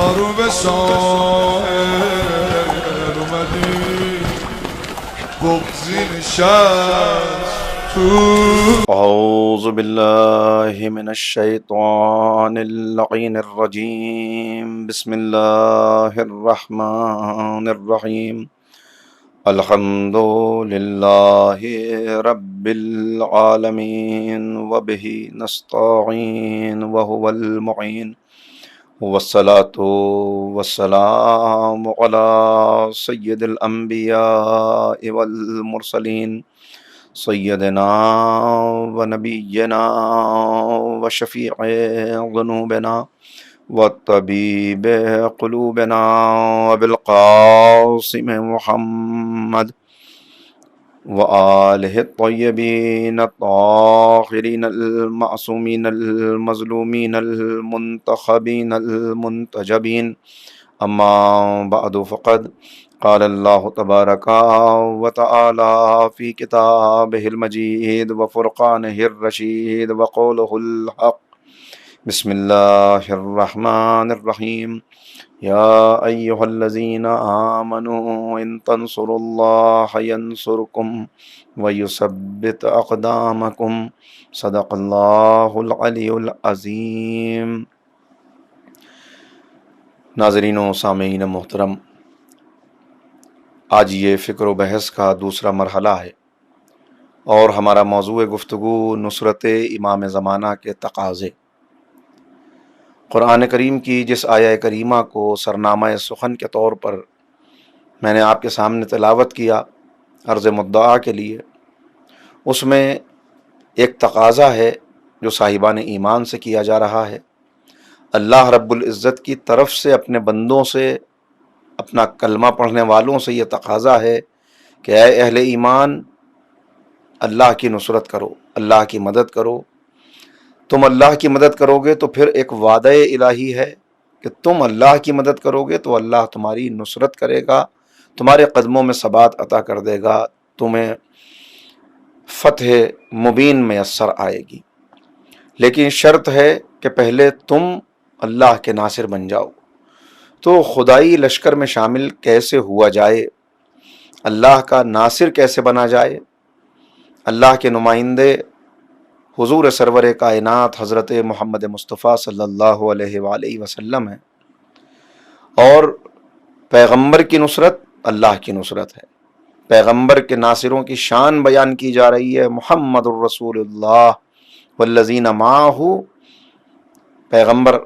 آروم شاعر اومدی بغزی نشست تو. اعوذ باللہ من الشیطان اللعین الرجیم. بسم اللہ الرحمن الرحیم. الحمد للہ رب العالمین وبہ نستعین وہو المعین والصلاة والسلام علی سید الانبیاء والمرسلین سیدنا و نبینا و شفیع ذنوبنا و طبیب قلوبنا بالقاسم محمد و آلہ الطیبین الطاہرین المعصومین المظلومین المنتخبین المنتجبین. اما بعد فقد قال اللہ تبارک و تعالی فی کتابہ المجید و فرقانہ الرشید و قولہ الحق. بسم اللہ الرحمن الرحیم. یا ایہا الذین آمنوا ان تنصروا اللہ ینصرکم ویثبت اقدامکم. صدق اللہ العلی العظیم. ناظرین و سامعین محترم، آج یہ فکر و بحث کا دوسرا مرحلہ ہے اور ہمارا موضوع گفتگو نصرت امام زمانہ کے تقاضے. قرآن کریم کی جس آیہ کریمہ کو سرنامہ سخن کے طور پر میں نے آپ کے سامنے تلاوت کیا عرض مدعا کے لیے، اس میں ایک تقاضا ہے جو صاحبان ایمان سے کیا جا رہا ہے. اللہ رب العزت کی طرف سے اپنے بندوں سے، اپنا کلمہ پڑھنے والوں سے یہ تقاضا ہے کہ اے اہل ایمان، اللہ کی نصرت کرو، اللہ کی مدد کرو. تم اللہ کی مدد کرو گے تو پھر ایک وعدہ الہی ہے کہ تم اللہ کی مدد کرو گے تو اللہ تمہاری نصرت کرے گا، تمہارے قدموں میں ثبات عطا کر دے گا، تمہیں فتح مبین میسر آئے گی. لیکن شرط ہے کہ پہلے تم اللہ کے ناصر بن جاؤ. تو خدائی لشکر میں شامل کیسے ہوا جائے، اللہ کا ناصر کیسے بنا جائے؟ اللہ کے نمائندے حضور سرور کائنات حضرت محمد مصطفیٰ صلی اللہ علیہ وآلہ وسلم ہیں، اور پیغمبر کی نصرت اللہ کی نصرت ہے. پیغمبر کے ناصروں کی شان بیان کی جا رہی ہے. محمد الرسول اللہ والذین معہ. پیغمبر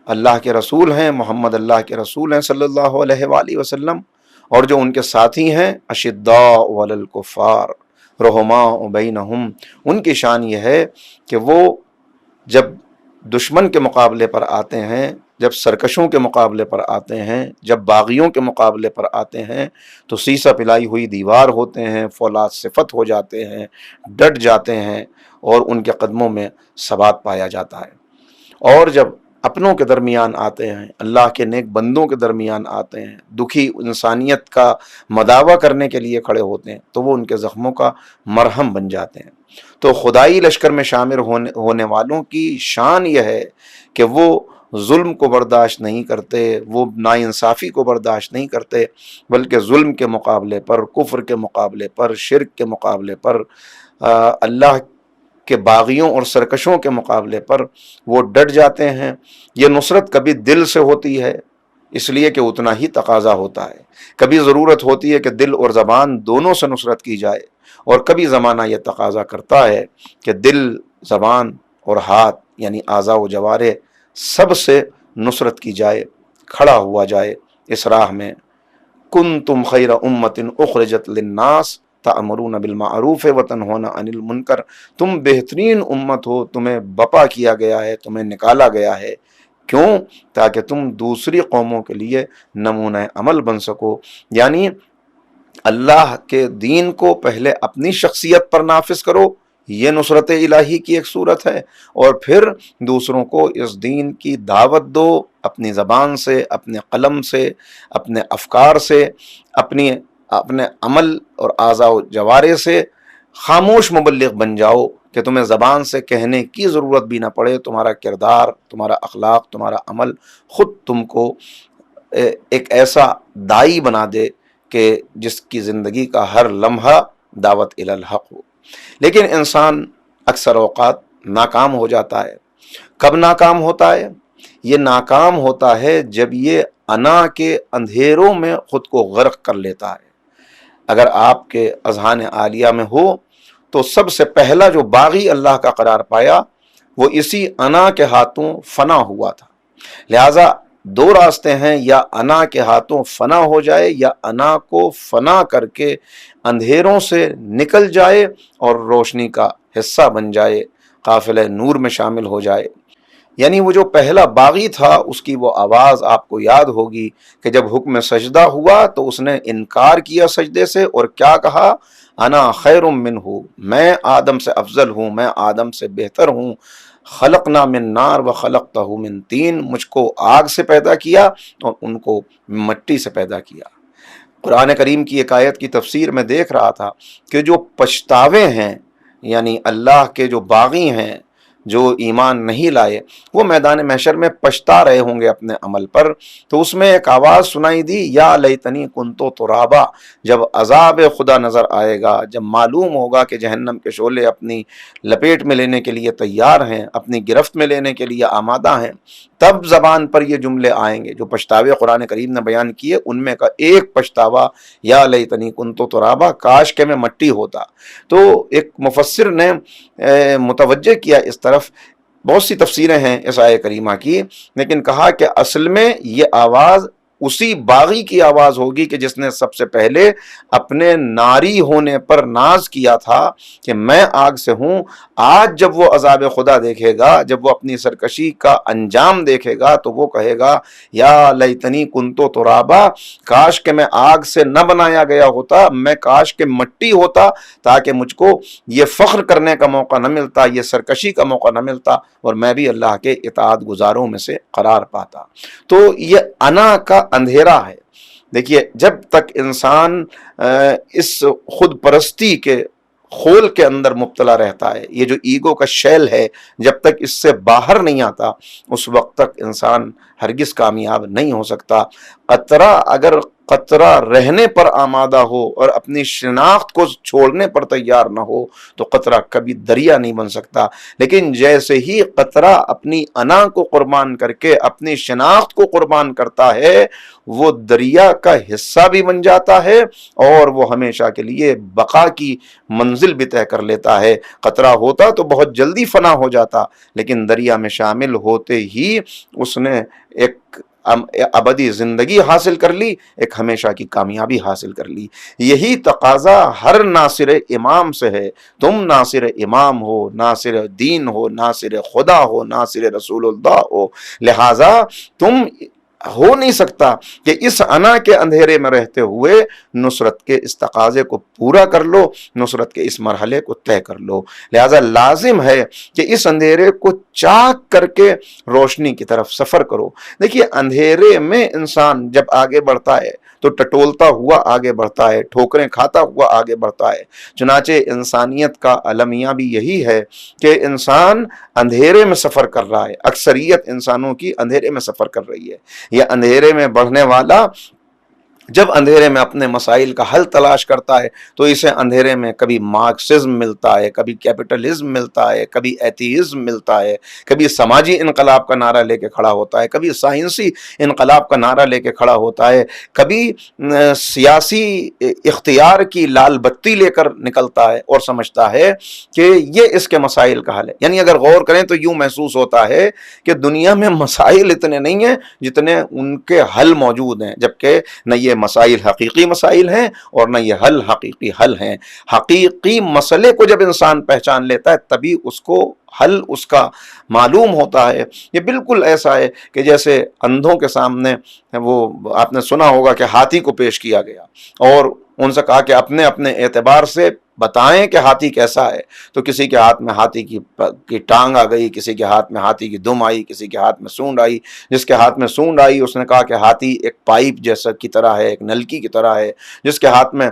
اللہ کے رسول ہیں، محمد اللہ کے رسول ہیں صلی اللہ علیہ وآلہ وسلم، اور جو ان کے ساتھی ہیں اشداء علی الکفار رحماء بینہم. ان کی شان یہ ہے کہ وہ جب دشمن کے مقابلے پر آتے ہیں، جب سرکشوں کے مقابلے پر آتے ہیں، جب باغیوں کے مقابلے پر آتے ہیں تو سیسا پلائی ہوئی دیوار ہوتے ہیں، فولاد صفت ہو جاتے ہیں، ڈٹ جاتے ہیں اور ان کے قدموں میں ثبات پایا جاتا ہے. اور جب اپنوں کے درمیان آتے ہیں، اللہ کے نیک بندوں کے درمیان آتے ہیں، دکھی انسانیت کا مداوع کرنے کے لیے کھڑے ہوتے ہیں تو وہ ان کے زخموں کا مرہم بن جاتے ہیں. تو خدائی لشکر میں شامل ہونے والوں کی شان یہ ہے کہ وہ ظلم کو برداشت نہیں کرتے، وہ ناانصافی کو برداشت نہیں کرتے، بلکہ ظلم کے مقابلے پر، کفر کے مقابلے پر، شرک کے مقابلے پر، اللہ کہ باغیوں اور سرکشوں کے مقابلے پر وہ ڈٹ جاتے ہیں. یہ نصرت کبھی دل سے ہوتی ہے اس لیے کہ اتنا ہی تقاضا ہوتا ہے، کبھی ضرورت ہوتی ہے کہ دل اور زبان دونوں سے نصرت کی جائے، اور کبھی زمانہ یہ تقاضا کرتا ہے کہ دل، زبان اور ہاتھ یعنی اعضاء و جوارح سب سے نصرت کی جائے، کھڑا ہوا جائے اس راہ میں. کنتم خیر امۃ اخرجت للناس تأمرون بالمعروف وتنہون عن المنکر. تم بہترین امت ہو، تمہیں بپا کیا گیا ہے، تمہیں نکالا گیا ہے. کیوں؟ تاکہ تم دوسری قوموں کے لیے نمونہ عمل بن سکو. یعنی اللہ کے دین کو پہلے اپنی شخصیت پر نافذ کرو، یہ نصرت الہی کی ایک صورت ہے، اور پھر دوسروں کو اس دین کی دعوت دو، اپنی زبان سے، اپنے قلم سے، اپنے افکار سے، اپنے عمل اور اعضاء و جوارح سے. خاموش مبلغ بن جاؤ کہ تمہیں زبان سے کہنے کی ضرورت بھی نہ پڑے، تمہارا کردار، تمہارا اخلاق، تمہارا عمل خود تم کو ایک ایسا داعی بنا دے کہ جس کی زندگی کا ہر لمحہ دعوت الی الحق ہو۔ لیکن انسان اکثر اوقات ناکام ہو جاتا ہے۔ کب ناکام ہوتا ہے؟ یہ ناکام ہوتا ہے جب یہ انا کے اندھیروں میں خود کو غرق کر لیتا ہے۔ اگر آپ کے اذہان عالیہ میں ہو تو سب سے پہلا جو باغی اللہ کا قرار پایا وہ اسی انا کے ہاتھوں فنا ہوا تھا۔ لہٰذا دو راستے ہیں، یا انا کے ہاتھوں فنا ہو جائے یا انا کو فنا کر کے اندھیروں سے نکل جائے اور روشنی کا حصہ بن جائے، قافلہ نور میں شامل ہو جائے۔ یعنی وہ جو پہلا باغی تھا اس کی وہ آواز آپ کو یاد ہوگی کہ جب حکم سجدہ ہوا تو اس نے انکار کیا سجدے سے، اور کیا کہا؟ انا خیر منہ، میں آدم سے افضل ہوں، میں آدم سے بہتر ہوں۔ خلقنا من نار و خلقتہ من طین، مجھ کو آگ سے پیدا کیا اور ان کو مٹی سے پیدا کیا۔ قرآن کریم کی ایک آیت کی تفسیر میں دیکھ رہا تھا کہ جو پچھتاوے ہیں، یعنی اللہ کے جو باغی ہیں، جو ایمان نہیں لائے، وہ میدان محشر میں پچھتا رہے ہوں گے اپنے عمل پر، تو اس میں ایک آواز سنائی دی، یا لیتنی کنتو ترابا۔ جب عذاب خدا نظر آئے گا، جب معلوم ہوگا کہ جہنم کے شعلے اپنی لپیٹ میں لینے کے لیے تیار ہیں، اپنی گرفت میں لینے کے لیے آمادہ ہیں، تب زبان پر یہ جملے آئیں گے۔ جو پچھتاوے قرآن کریم نے بیان کیے ان میں کا ایک پچھتاوا یا لیتنی کنتو ترابا، کاش کہ میں مٹی ہوتا۔ تو ایک مفسر نے متوجہ کیا اس طرف، بہت سی تفسیریں ہیں اس آیہ کریمہ کی، لیکن کہا کہ اصل میں یہ آواز اسی باغی کی آواز ہوگی کہ جس نے سب سے پہلے اپنے ناری ہونے پر ناز کیا تھا کہ میں آگ سے ہوں۔ آج جب وہ عذاب خدا دیکھے گا، جب وہ اپنی سرکشی کا انجام دیکھے گا، تو وہ کہے گا یا لیتنی کنتو ترابا، کاش کہ میں آگ سے نہ بنایا گیا ہوتا، میں کاش کہ مٹی ہوتا، تاکہ مجھ کو یہ فخر کرنے کا موقع نہ ملتا، یہ سرکشی کا موقع نہ ملتا، اور میں بھی اللہ کے اطاعت گزاروں میں سے قرار پاتا۔ تو یہ انا کا اندھیرا ہے۔ دیکھیے، جب تک انسان اس خود پرستی کے خول کے اندر مبتلا رہتا ہے، یہ جو ایگو کا شیل ہے، جب تک اس سے باہر نہیں آتا، اس وقت تک انسان ہرگز کامیاب نہیں ہو سکتا۔ قطرہ اگر قطرہ رہنے پر آمادہ ہو اور اپنی شناخت کو چھوڑنے پر تیار نہ ہو تو قطرہ کبھی دریا نہیں بن سکتا۔ لیکن جیسے ہی قطرہ اپنی انا کو قربان کر کے اپنی شناخت کو قربان کرتا ہے، وہ دریا کا حصہ بھی بن جاتا ہے اور وہ ہمیشہ کے لیے بقا کی منزل بھی طے کر لیتا ہے۔ قطرہ ہوتا تو بہت جلدی فنا ہو جاتا، لیکن دریا میں شامل ہوتے ہی اس نے ایک ابدی زندگی حاصل کر لی، ایک ہمیشہ کی کامیابی حاصل کر لی۔ یہی تقاضا ہر ناصر امام سے ہے۔ تم ناصر امام ہو، ناصر دین ہو، ناصر خدا ہو، ناصر رسول اللہ ہو، لہٰذا تم ہو نہیں سکتا کہ اس انا کے اندھیرے میں رہتے ہوئے نصرت کے اس تقاضے کو پورا کر لو، نصرت کے اس مرحلے کو طے کر لو۔ لہذا لازم ہے کہ اس اندھیرے کو چاک کر کے روشنی کی طرف سفر کرو۔ دیکھیے، اندھیرے میں انسان جب آگے بڑھتا ہے تو ٹٹولتا ہوا آگے بڑھتا ہے، ٹھوکریں کھاتا ہوا آگے بڑھتا ہے۔ چنانچہ انسانیت کا المیہ بھی یہی ہے کہ انسان اندھیرے میں سفر کر رہا ہے۔ اکثریت انسانوں کی اندھیرے میں سفر کر رہی ہے۔ یہ اندھیرے میں بڑھنے والا جب اندھیرے میں اپنے مسائل کا حل تلاش کرتا ہے تو اسے اندھیرے میں کبھی مارکسزم ملتا ہے، کبھی کیپٹلزم ملتا ہے، کبھی ایتھیزم ملتا ہے، کبھی سماجی انقلاب کا نعرہ لے کے کھڑا ہوتا ہے، کبھی سائنسی انقلاب کا نعرہ لے کے کھڑا ہوتا ہے، کبھی سیاسی اختیار کی لال بتی لے کر نکلتا ہے اور سمجھتا ہے کہ یہ اس کے مسائل کا حل ہے۔ یعنی اگر غور کریں تو یوں محسوس ہوتا ہے کہ دنیا میں مسائل اتنے نہیں ہیں جتنے ان کے حل موجود ہیں، جبکہ نہ یہ مسائل حقیقی مسائل ہیں اور نہ یہ حل حقیقی حل ہیں۔ حقیقی مسئلے کو جب انسان پہچان لیتا ہے تبھی اس کو حل اس کا معلوم ہوتا ہے۔ یہ بالکل ایسا ہے کہ جیسے اندھوں کے سامنے وہ آپ نے سنا ہوگا کہ ہاتھی کو پیش کیا گیا اور ان سے کہا کہ اپنے اپنے اعتبار سے بتائیں کہ ہاتھی کیسا ہے. تو کسی کے ہاتھ میں ہاتھی کی ٹانگ آ گئی، کسی کے ہاتھ میں ہاتھی کی دم آئی، کسی کے ہاتھ میں سونڈ آئی. جس کے ہاتھ میں سونڈ آئی اس نے کہا کہ ہاتھی ایک پائپ جیسا کی طرح ہے، ایک نلکی کی طرح ہے. جس کے ہاتھ میں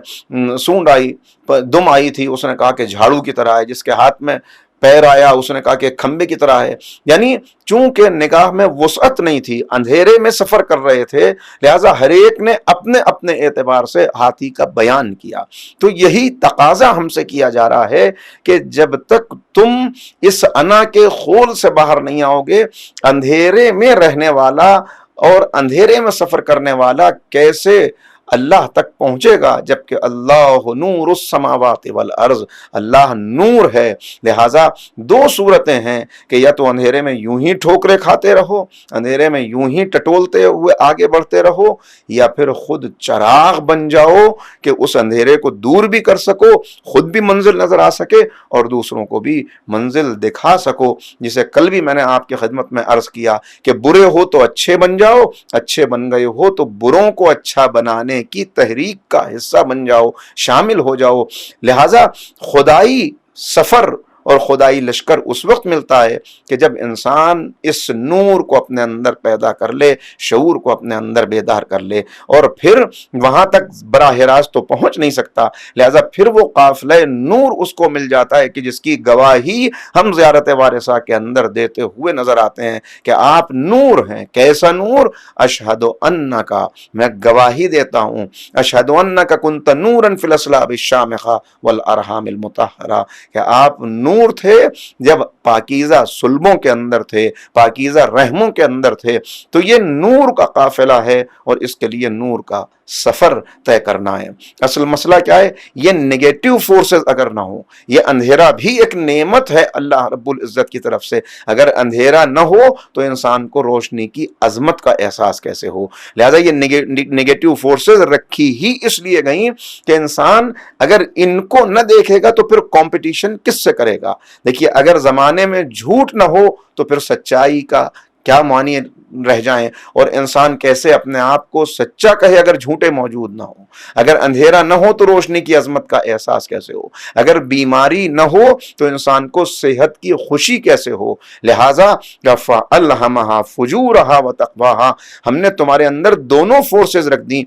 سونڈ آئی، دم آئی تھی، اس نے کہا کہ جھاڑو کی طرح ہے. جس کے ہاتھ میں پیر آیا اس نے کہا کہ ایک کھمبے کی طرح ہے. یعنی چونکہ نگاہ میں وسعت نہیں تھی، اندھیرے میں سفر کر رہے تھے، لہذا ہر ایک نے اپنے اپنے اعتبار سے ہاتھی کا بیان کیا. تو یہی تقاضا ہم سے کیا جا رہا ہے کہ جب تک تم اس انا کے خول سے باہر نہیں آؤ گے، اندھیرے میں رہنے والا اور اندھیرے میں سفر کرنے والا کیسے اللہ تک پہنچے گا، جبکہ اللہ نور السماوات والارض، اللہ نور ہے. لہذا دو صورتیں ہیں کہ یا تو اندھیرے میں یوں ہی ٹھوکرے کھاتے رہو، اندھیرے میں یوں ہی ٹٹولتے ہوئے آگے بڑھتے رہو، یا پھر خود چراغ بن جاؤ کہ اس اندھیرے کو دور بھی کر سکو، خود بھی منزل نظر آ سکے اور دوسروں کو بھی منزل دکھا سکو. جسے کل بھی میں نے آپ کی خدمت میں عرض کیا کہ برے ہو تو اچھے بن جاؤ، اچھے بن گئے ہو تو بروں کو اچھا بنانے کی تحریک کا حصہ بن جاؤ، شامل ہو جاؤ. لہذا خدائی سفر اور خدائی لشکر اس وقت ملتا ہے کہ جب انسان اس نور کو اپنے اندر پیدا کر لے، شعور کو اپنے اندر بیدار کر لے، اور پھر وہاں تک براہ راست تو پہنچ نہیں سکتا. لہذا پھر وہ قافلہ نور اس کو مل جاتا ہے کہ جس کی گواہی ہم زیارت وارثہ کے اندر دیتے ہوئے نظر آتے ہیں کہ آپ نور ہیں. کیسا نور؟ اشہد انکا، میں گواہی دیتا ہوں، اشہد انکا کنت نورا فی الاصلاب الشامخہ والارحام المطہرہ، کہ آپ نور تھے جب پاکیزہ صلبوں کے اندر تھے، پاکیزہ رحموں کے اندر تھے. تو یہ نور کا قافلہ ہے اور اس کے لیے نور کا سفر طے کرنا ہے. اصل مسئلہ کیا ہے؟ یہ نیگیٹو فورسز اگر نہ ہو، یہ اندھیرا بھی ایک نعمت ہے اللہ رب العزت کی طرف سے. اگر اندھیرا نہ ہو تو انسان کو روشنی کی عظمت کا احساس کیسے ہو؟ لہذا یہ نیگیٹو فورسز رکھی ہی اس لیے گئیں کہ انسان اگر ان کو نہ دیکھے گا تو پھر کمپٹیشن کس سے کرے گا؟ دیکھیے، اگر زمانے میں جھوٹ نہ ہو تو پھر سچائی کا کیا معنی رہ جائیں، اور انسان کیسے اپنے آپ کو سچا کہے اگر جھوٹے موجود نہ ہو؟ اگر اندھیرا نہ ہو تو روشنی کی عظمت کا احساس کیسے ہو؟ اگر بیماری نہ ہو تو انسان کو صحت کی خوشی کیسے ہو؟ لہذا فَأَلْهَمَهَا فُجُورَهَا وَتَقْوَاهَا، ہم نے تمہارے اندر دونوں فورسز رکھ دی.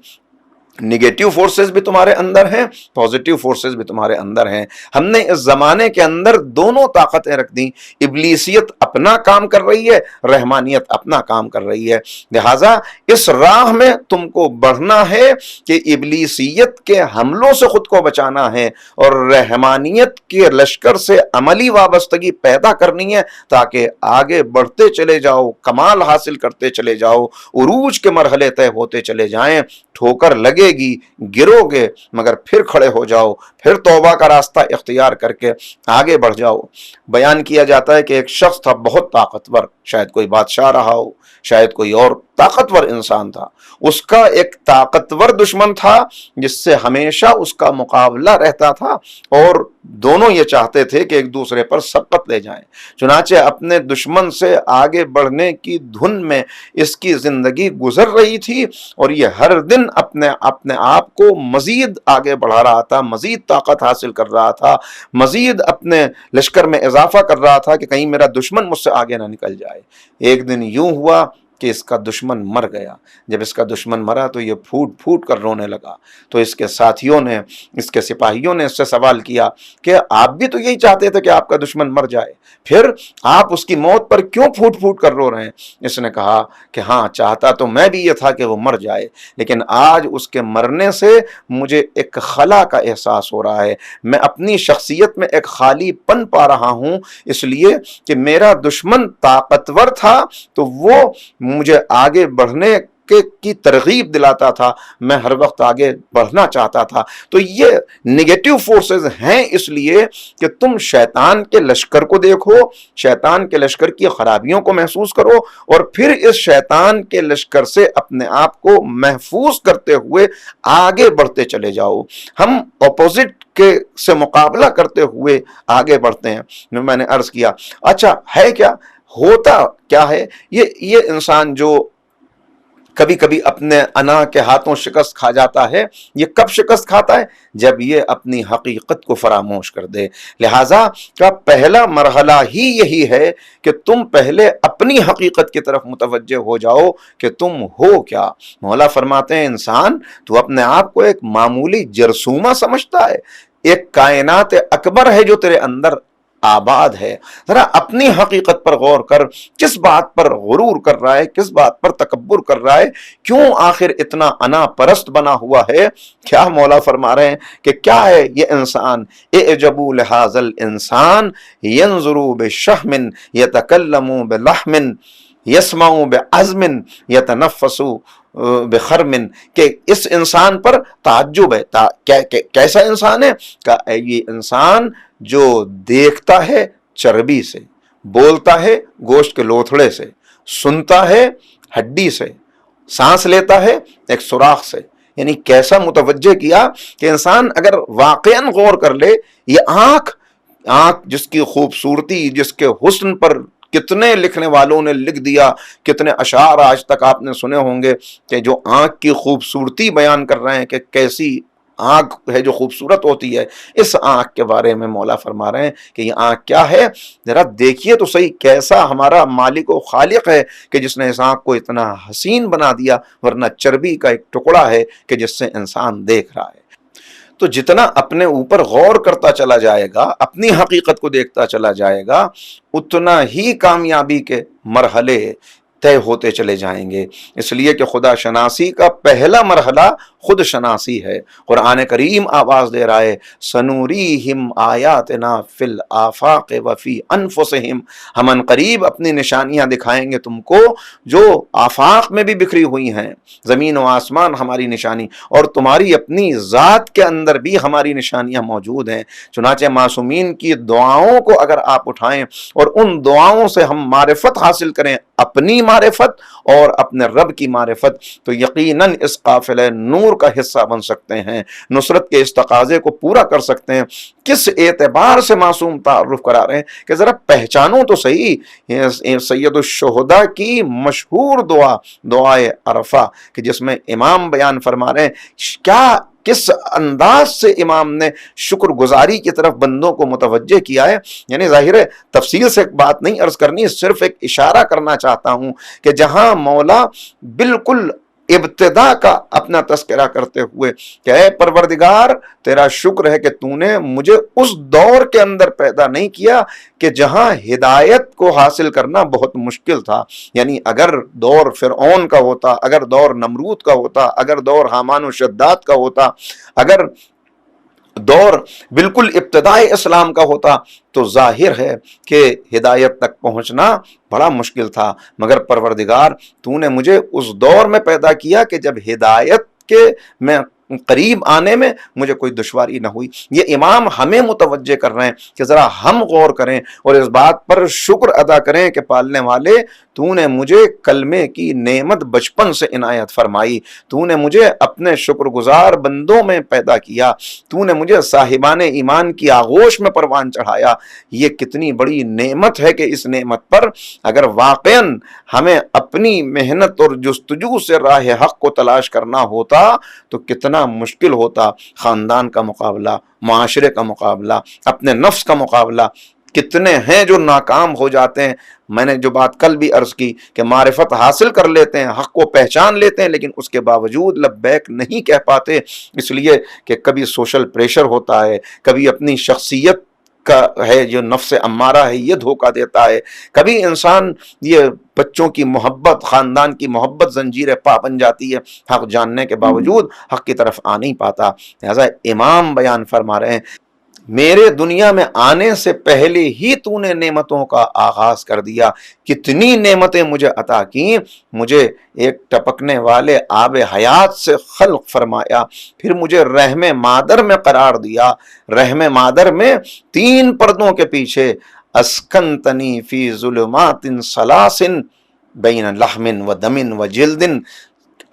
نیگیٹو فورسز بھی تمہارے اندر ہیں، پوزیٹیو فورسز بھی تمہارے اندر ہیں. ہم نے اس زمانے کے اندر دونوں طاقتیں رکھ دیں. ابلیسیت اپنا کام کر رہی ہے، رحمانیت اپنا کام کر رہی ہے. لہٰذا اس راہ میں تم کو بڑھنا ہے کہ ابلیسیت کے حملوں سے خود کو بچانا ہے اور رحمانیت کے لشکر سے عملی وابستگی پیدا کرنی ہے، تاکہ آگے بڑھتے چلے جاؤ، کمال حاصل کرتے چلے جاؤ، عروج کے مرحلے طے ہوتے چلے جائیں. ٹھوکر لگے گی، گرو گے، مگر پھر کھڑے ہو جاؤ، پھر توبہ کا راستہ اختیار کر کے آگے بڑھ جاؤ. بیان کیا جاتا ہے کہ ایک شخص تھا بہت طاقتور، شاید کوئی بادشاہ رہا ہو، شاید کوئی اور طاقتور انسان تھا. اس کا ایک طاقتور دشمن تھا جس سے ہمیشہ اس کا مقابلہ رہتا تھا، اور دونوں یہ چاہتے تھے کہ ایک دوسرے پر سبقت لے جائیں. چنانچہ اپنے دشمن سے آگے بڑھنے کی دھن میں اس کی زندگی گزر رہی تھی، اور یہ ہر دن اپنے آپ کو مزید آگے بڑھا رہا تھا، مزید طاقت حاصل کر رہا تھا، مزید اپنے لشکر میں اضافہ کر رہا تھا کہ کہیں میرا دشمن مجھ سے آگے نہ نکل جائے. ایک دن یوں ہوا کہ اس کا دشمن مر گیا. جب اس کا دشمن مرا تو یہ پھوٹ پھوٹ کر رونے لگا. تو اس کے ساتھیوں نے، اس کے سپاہیوں نے اس سے سوال کیا کہ آپ بھی تو یہی چاہتے تھے کہ آپ کا دشمن مر جائے، پھر آپ اس کی موت پر کیوں پھوٹ پھوٹ کر رو رہے ہیں؟ اس نے کہا کہ ہاں، چاہتا تو میں بھی یہ تھا کہ وہ مر جائے، لیکن آج اس کے مرنے سے مجھے ایک خلا کا احساس ہو رہا ہے. میں اپنی شخصیت میں ایک خالی پن پا رہا ہوں، اس لیے کہ میرا دشمن طاقتور تھا تو وہ مجھے آگے بڑھنے کی ترغیب دلاتا تھا، میں ہر وقت آگے بڑھنا چاہتا تھا. تو یہ نیگیٹو فورسز ہیں اس لیے کہ تم شیطان کے لشکر کو دیکھو، شیطان کے لشکر کی خرابیوں کو محسوس کرو، اور پھر اس شیطان کے لشکر سے اپنے آپ کو محفوظ کرتے ہوئے آگے بڑھتے چلے جاؤ. ہم اپوزٹ کے سے مقابلہ کرتے ہوئے آگے بڑھتے ہیں. میں نے عرض کیا اچھا ہے کیا، ہوتا کیا ہے؟ یہ انسان جو کبھی کبھی اپنے انا کے ہاتھوں شکست کھا جاتا ہے۔ یہ کب شکست کھاتا ہے؟ جب یہ اپنی حقیقت کو فراموش کر دے۔ لہٰذا کا پہلا مرحلہ ہی یہی ہے کہ تم پہلے اپنی حقیقت کی طرف متوجہ ہو جاؤ کہ تم ہو کیا۔ مولا فرماتے ہیں انسان تو اپنے آپ کو ایک معمولی جرثومہ سمجھتا ہے، ایک کائنات اکبر ہے جو تیرے اندر آباد ہے۔ ذرا اپنی حقیقت پر غور کر، کس بات پر غرور کر رہا ہے، کس بات پر تکبر کر رہا ہے، کیوں آخر اتنا انا پرست بنا ہوا ہے؟ کیا مولا فرما رہے ہیں کہ کیا ہے یہ انسان؟ اعجبوا لہذا الانسان ينظروا بشحم يتكلموا بلحم یسمعوا بعزم یتنفسوا بخرم، کہ اس انسان پر تعجب ہے۔ کیسا انسان ہے؟ کہ یہ انسان جو دیکھتا ہے چربی سے، بولتا ہے گوشت کے لوتھڑے سے، سنتا ہے ہڈی سے، سانس لیتا ہے ایک سوراخ سے۔ یعنی کیسا متوجہ کیا کہ انسان اگر واقعاً غور کر لے، یہ آنکھ جس کی خوبصورتی، جس کے حسن پر کتنے لکھنے والوں نے لکھ دیا، کتنے اشعار آج تک آپ نے سنے ہوں گے کہ جو آنکھ کی خوبصورتی بیان کر رہے ہیں کہ کیسی آنکھ ہے جو خوبصورت ہوتی ہے۔ اس آنکھ کے بارے میں مولا فرما رہے ہیں کہ یہ آنکھ کیا ہے؟ ذرا دیکھیے تو صحیح کیسا ہمارا مالک و خالق ہے کہ جس نے اس آنکھ کو اتنا حسین بنا دیا، ورنہ چربی کا ایک ٹکڑا ہے کہ جس سے انسان دیکھ رہا ہے۔ تو جتنا اپنے اوپر غور کرتا چلا جائے گا، اپنی حقیقت کو دیکھتا چلا جائے گا، اتنا ہی کامیابی کے مرحلے طے ہوتے چلے جائیں گے۔ اس لیے کہ خدا شناسی کا پہلا مرحلہ خود شناسی ہے۔ قرآن کریم آواز دے رہا ہے سنوریہم آیاتنا فی الآفاق وفی انفسہم، ہم ان قریب اپنی نشانیاں دکھائیں گے تم کو جو آفاق میں بھی بکھری ہوئی ہیں، زمین و آسمان ہماری نشانی، اور تمہاری اپنی ذات کے اندر بھی ہماری نشانیاں موجود ہیں۔ چنانچہ معصومین کی دعاؤں کو اگر آپ اٹھائیں اور ان دعاؤں سے ہم معرفت حاصل کریں، اپنی معرفت اور اپنے رب کی معرفت، تو یقیناً اس قافلہ نور کا حصہ بن سکتے ہیں، نصرت کے اس تقاضے کو پورا کر سکتے ہیں۔ کس اعتبار سے معصوم تعارف کرا رہے ہیں کہ ذرا پہچانو تو صحیح سید الشہداء کی مشہور دعائے عرفہ، کہ جس میں امام بیان فرما رہے ہیں کس انداز سے امام نے شکر گزاری کی طرف بندوں کو متوجہ کیا ہے۔ یعنی ظاہر ہے تفصیل سے بات نہیں عرض کرنی، صرف ایک اشارہ کرنا چاہتا ہوں کہ جہاں مولا بالکل ابتدا کا اپنا تذکرہ کرتے ہوئے کہ اے پروردگار تیرا شکر ہے کہ تو نے مجھے اس دور کے اندر پیدا نہیں کیا کہ جہاں ہدایت کو حاصل کرنا بہت مشکل تھا۔ یعنی اگر دور فرعون کا ہوتا، اگر دور نمرود کا ہوتا، اگر دور حامان و شداد کا ہوتا، اگر دور بالکل ابتدائی اسلام کا ہوتا تو ظاہر ہے کہ ہدایت تک پہنچنا بڑا مشکل تھا، مگر پروردگار تو نے مجھے اس دور میں پیدا کیا کہ جب ہدایت کے میں قریب آنے میں مجھے کوئی دشواری نہ ہوئی۔ یہ امام ہمیں متوجہ کر رہے ہیں کہ ذرا ہم غور کریں اور اس بات پر شکر ادا کریں کہ پالنے والے تو نے مجھے کلمے کی نعمت بچپن سے عنایت فرمائی، تو نے مجھے اپنے شکر گزار بندوں میں پیدا کیا، تو نے مجھے صاحبان ایمان کی آغوش میں پروان چڑھایا۔ یہ کتنی بڑی نعمت ہے کہ اس نعمت پر اگر واقعاً ہمیں اپنی محنت اور جستجو سے راہ حق کو تلاش کرنا ہوتا تو کتنا مشکل ہوتا۔ خاندان کا مقابلہ، معاشرے کا مقابلہ، اپنے نفس کا مقابلہ، کتنے ہیں جو ناکام ہو جاتے ہیں۔ میں نے جو بات کل بھی عرض کی کہ معرفت حاصل کر لیتے ہیں، حق کو پہچان لیتے ہیں، لیکن اس کے باوجود لبیک نہیں کہہ پاتے، اس لیے کہ کبھی سوشل پریشر ہوتا ہے، کبھی اپنی شخصیت کا ہے جو نفس امارہ ہے یہ دھوکہ دیتا ہے، کبھی انسان یہ بچوں کی محبت، خاندان کی محبت زنجیر پا بن جاتی ہے، حق جاننے کے باوجود حق کی طرف آ نہیں پاتا۔ لہذا امام بیان فرما رہے ہیں میرے دنیا میں آنے سے پہلے ہی تو نے نعمتوں کا آغاز کر دیا، کتنی نعمتیں مجھے عطا کی، مجھے ایک ٹپکنے والے آب حیات سے خلق فرمایا، پھر مجھے رحم مادر میں قرار دیا، رحم مادر میں 3 پردوں کے پیچھے اسکنتنی فی ظلمات ثلاث بین لحم و دم و جلد،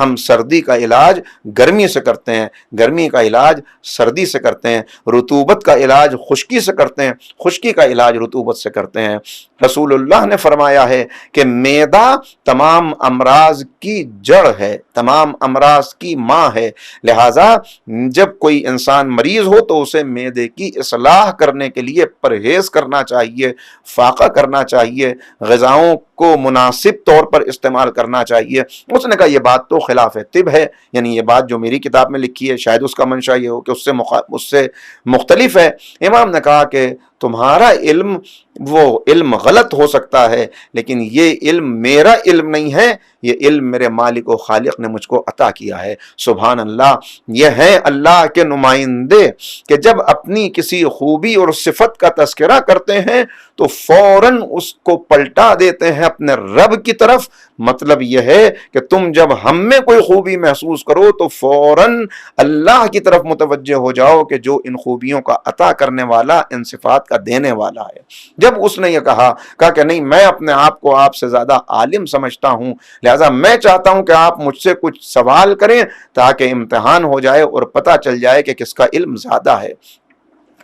ہم سردی کا علاج گرمی سے کرتے ہیں، گرمی کا علاج سردی سے کرتے ہیں، رطوبت کا علاج خشکی سے کرتے ہیں، خشکی کا علاج رطوبت سے کرتے ہیں۔ رسول اللہ نے فرمایا ہے کہ معدہ تمام امراض کی جڑ ہے، تمام امراض کی ماں ہے، لہٰذا جب کوئی انسان مریض ہو تو اسے معدے کی اصلاح کرنے کے لیے پرہیز کرنا چاہیے، فاقہ کرنا چاہیے، غذاؤں کو مناسب طور پر استعمال کرنا چاہیے۔ اس نے کہا یہ بات تو خلاف طب ہے، یعنی یہ بات جو میری کتاب میں لکھی ہے شاید اس کا منشا یہ ہو کہ اس سے مختلف ہے۔ امام نے کہا کہ تمہارا علم وہ علم غلط ہو سکتا ہے، لیکن یہ علم میرا علم نہیں ہے، یہ علم میرے مالک و خالق نے مجھ کو عطا کیا ہے۔ سبحان اللہ، یہ ہیں اللہ کے نمائندے کہ جب اپنی کسی خوبی اور صفت کا تذکرہ کرتے ہیں تو فوراً اس کو پلٹا دیتے ہیں اپنے رب کی طرف۔ مطلب یہ ہے کہ تم جب ہم میں کوئی خوبی محسوس کرو تو فوراً اللہ کی طرف متوجہ ہو جاؤ کہ جو ان خوبیوں کا عطا کرنے والا، ان صفات کا دینے والا ہے۔ جب اس نے یہ کہا کہ نہیں، میں اپنے آپ کو آپ سے زیادہ عالم سمجھتا ہوں، لہذا میں چاہتا ہوں کہ آپ مجھ سے کچھ سوال کریں تاکہ امتحان ہو جائے اور پتہ چل جائے کہ کس کا علم زیادہ ہے۔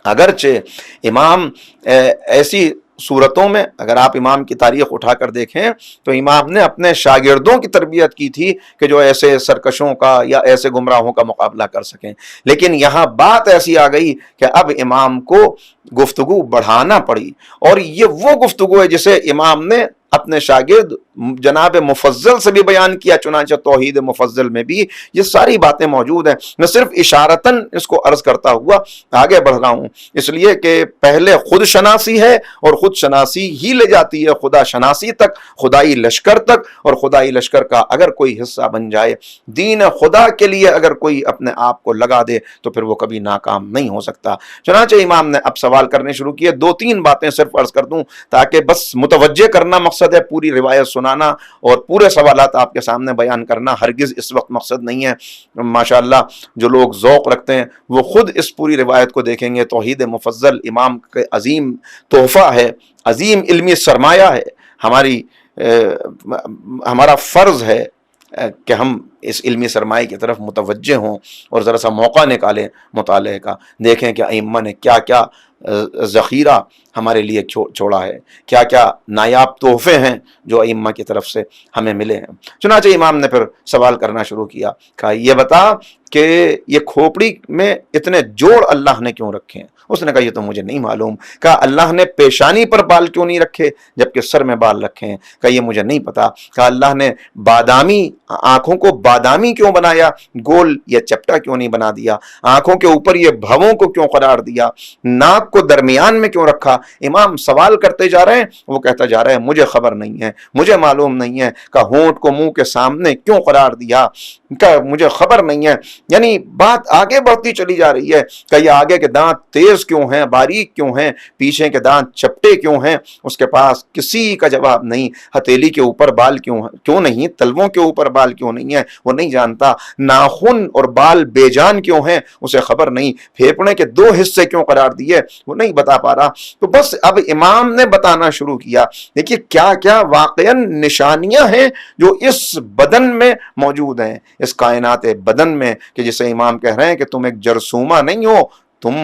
اگرچہ امام ایسی صورتوں میں اگر آپ امام کی تاریخ اٹھا کر دیکھیں تو امام نے اپنے شاگردوں کی تربیت کی تھی کہ جو ایسے سرکشوں کا یا ایسے گمراہوں کا مقابلہ کر سکیں، لیکن یہاں بات ایسی آ گئی کہ اب امام کو گفتگو بڑھانا پڑی، اور یہ وہ گفتگو ہے جسے امام نے اپنے شاگرد جناب مفضل سے بھی بیان کیا، چنانچہ توحید مفضل میں بھی یہ ساری باتیں موجود ہیں۔ میں صرف اشارتاً اس کو عرض کرتا ہوا آگے بڑھ رہا ہوں، اس لیے کہ پہلے خود شناسی ہے اور خود شناسی ہی لے جاتی ہے خدا شناسی تک، خدائی لشکر تک، اور خدائی لشکر کا اگر کوئی حصہ بن جائے، دین خدا کے لیے اگر کوئی اپنے آپ کو لگا دے تو پھر وہ کبھی ناکام نہیں ہو سکتا۔ چنانچہ امام نے اب سوال کرنے شروع کیے۔ دو تین باتیں صرف عرض کر دوں تاکہ بس متوجہ کرنا مقصد ہے، پوری روایت سنانا اور پورے سوالات آپ کے سامنے بیان کرنا ہرگز اس وقت مقصد نہیں ہے۔ ماشاءاللہ جو لوگ ذوق رکھتے ہیں وہ خود اس پوری روایت کو دیکھیں گے۔ توحید مفضل امام کے عظیم تحفہ ہے، عظیم علمی سرمایہ ہے۔ ہمارا فرض ہے کہ ہم اس علمی سرمایہ کی طرف متوجہ ہوں اور ذرا سا موقع نکالیں مطالعے کا، دیکھیں کہ ائمہ نے کیا کیا ذخیرہ ہمارے لیے چھوڑا ہے، کیا کیا نایاب تحفے ہیں جو ائمہ کی طرف سے ہمیں ملے ہیں۔ چنانچہ امام نے پھر سوال کرنا شروع کیا، کہا یہ بتا کہ یہ کھوپڑی میں اتنے جوڑ اللہ نے کیوں رکھے ہیں؟ اس نے کہا یہ تو مجھے نہیں معلوم۔ کہا اللہ نے پیشانی پر بال کیوں نہیں رکھے جبکہ سر میں بال رکھے ہیں؟ کہا یہ مجھے نہیں پتا۔ کہا اللہ نے بادامی آنکھوں کو بادامی کیوں بنایا، گول یا چپٹا کیوں نہیں بنا دیا؟ آنکھوں کے اوپر یہ بھووں کو کیوں قرار دیا؟ ناک کو درمیان میں کیوں رکھا؟ امام سوال کرتے جا رہے ہیں، وہ کہتا جا رہا ہے مجھے خبر نہیں ہے، مجھے معلوم نہیں ہے۔ کہا ہونٹ کو منہ کے سامنے کیوں قرار دیا؟ کہا مجھے خبر نہیں ہے۔ یعنی بات آگے بڑھتی چلی جا رہی ہے کہ یہ آگے کے دانت تیز کیوں ہیں، باریک کیوں ہیں، پیچھے کے دانت چپٹے کیوں ہیں؟ اس کے پاس کسی کا جواب نہیں۔ ہتھیلی کے اوپر بال کیوں نہیں، تلووں کے اوپر بال کیوں نہیں ہے، وہ نہیں جانتا۔ ناخن اور بال بے جان کیوں ہیں، اسے خبر نہیں۔ پھیپڑے کے دو حصے کیوں قرار دیے، وہ نہیں بتا پا رہا۔ تو بس اب امام نے بتانا شروع کیا، دیکھیے کیا کیا واقعاً نشانیاں ہیں جو اس بدن میں موجود ہیں، اس کائنات بدن میں، کہ جسے امام کہہ رہے ہیں کہ تم ایک جرثومہ نہیں ہو، تم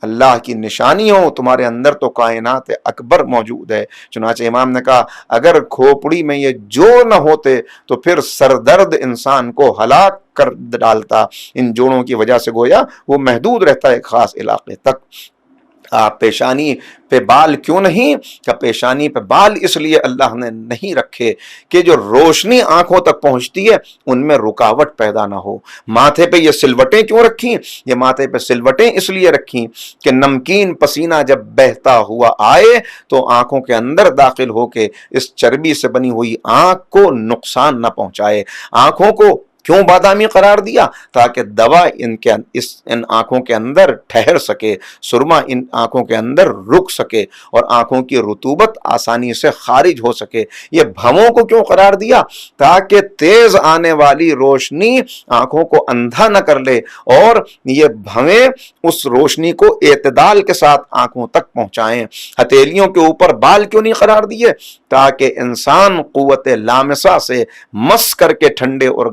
اللہ کی نشانی ہو، تمہارے اندر تو کائنات اکبر موجود ہے۔ چنانچہ امام نے کہا اگر کھوپڑی میں یہ جوڑ نہ ہوتے تو پھر سردرد انسان کو ہلاک کر ڈالتا، ان جوڑوں کی وجہ سے گویا وہ محدود رہتا ہے ایک خاص علاقے تک۔ پیشانی پہ بال کیوں نہیں؟ کہ پیشانی پہ بال اس لیے اللہ نے نہیں رکھے کہ جو روشنی آنکھوں تک پہنچتی ہے ان میں رکاوٹ پیدا نہ ہو۔ ماتھے پہ یہ سلوٹیں کیوں رکھیں؟ یہ ماتھے پہ سلوٹیں اس لیے رکھیں کہ نمکین پسینہ جب بہتا ہوا آئے تو آنکھوں کے اندر داخل ہو کے اس چربی سے بنی ہوئی آنکھ کو نقصان نہ پہنچائے۔ آنکھوں کو کیوں بادامی قرار دیا؟ تاکہ دوا ان آنکھوں کے اندر ٹھہر سکے، سرما ان آنکھوں کے اندر رک سکے اور آنکھوں کی رطوبت آسانی سے خارج ہو سکے۔ یہ بھووں کو کیوں قرار دیا؟ تاکہ تیز آنے والی روشنی آنکھوں کو اندھا نہ کر لے اور یہ بھویں اس روشنی کو اعتدال کے ساتھ آنکھوں تک پہنچائیں۔ ہتھیلیوں کے اوپر بال کیوں نہیں قرار دیے؟ تاکہ انسان قوت لامسہ سے مس کر کے ٹھنڈے اور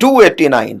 289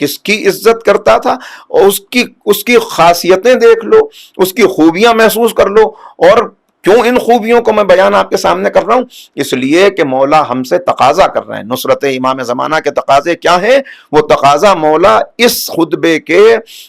کس کی عزت کرتا تھا، اور اس کی خاصیتیں دیکھ لو، اس کی خوبیاں محسوس کر لو۔ اور کیوں ان خوبیوں کو میں بیان آپ کے سامنے کر رہا ہوں؟ اس لیے کہ مولا ہم سے تقاضا کر رہے ہیں۔ نصرت امام زمانہ کے تقاضے کیا ہیں؟ وہ تقاضا مولا اس خطبے کے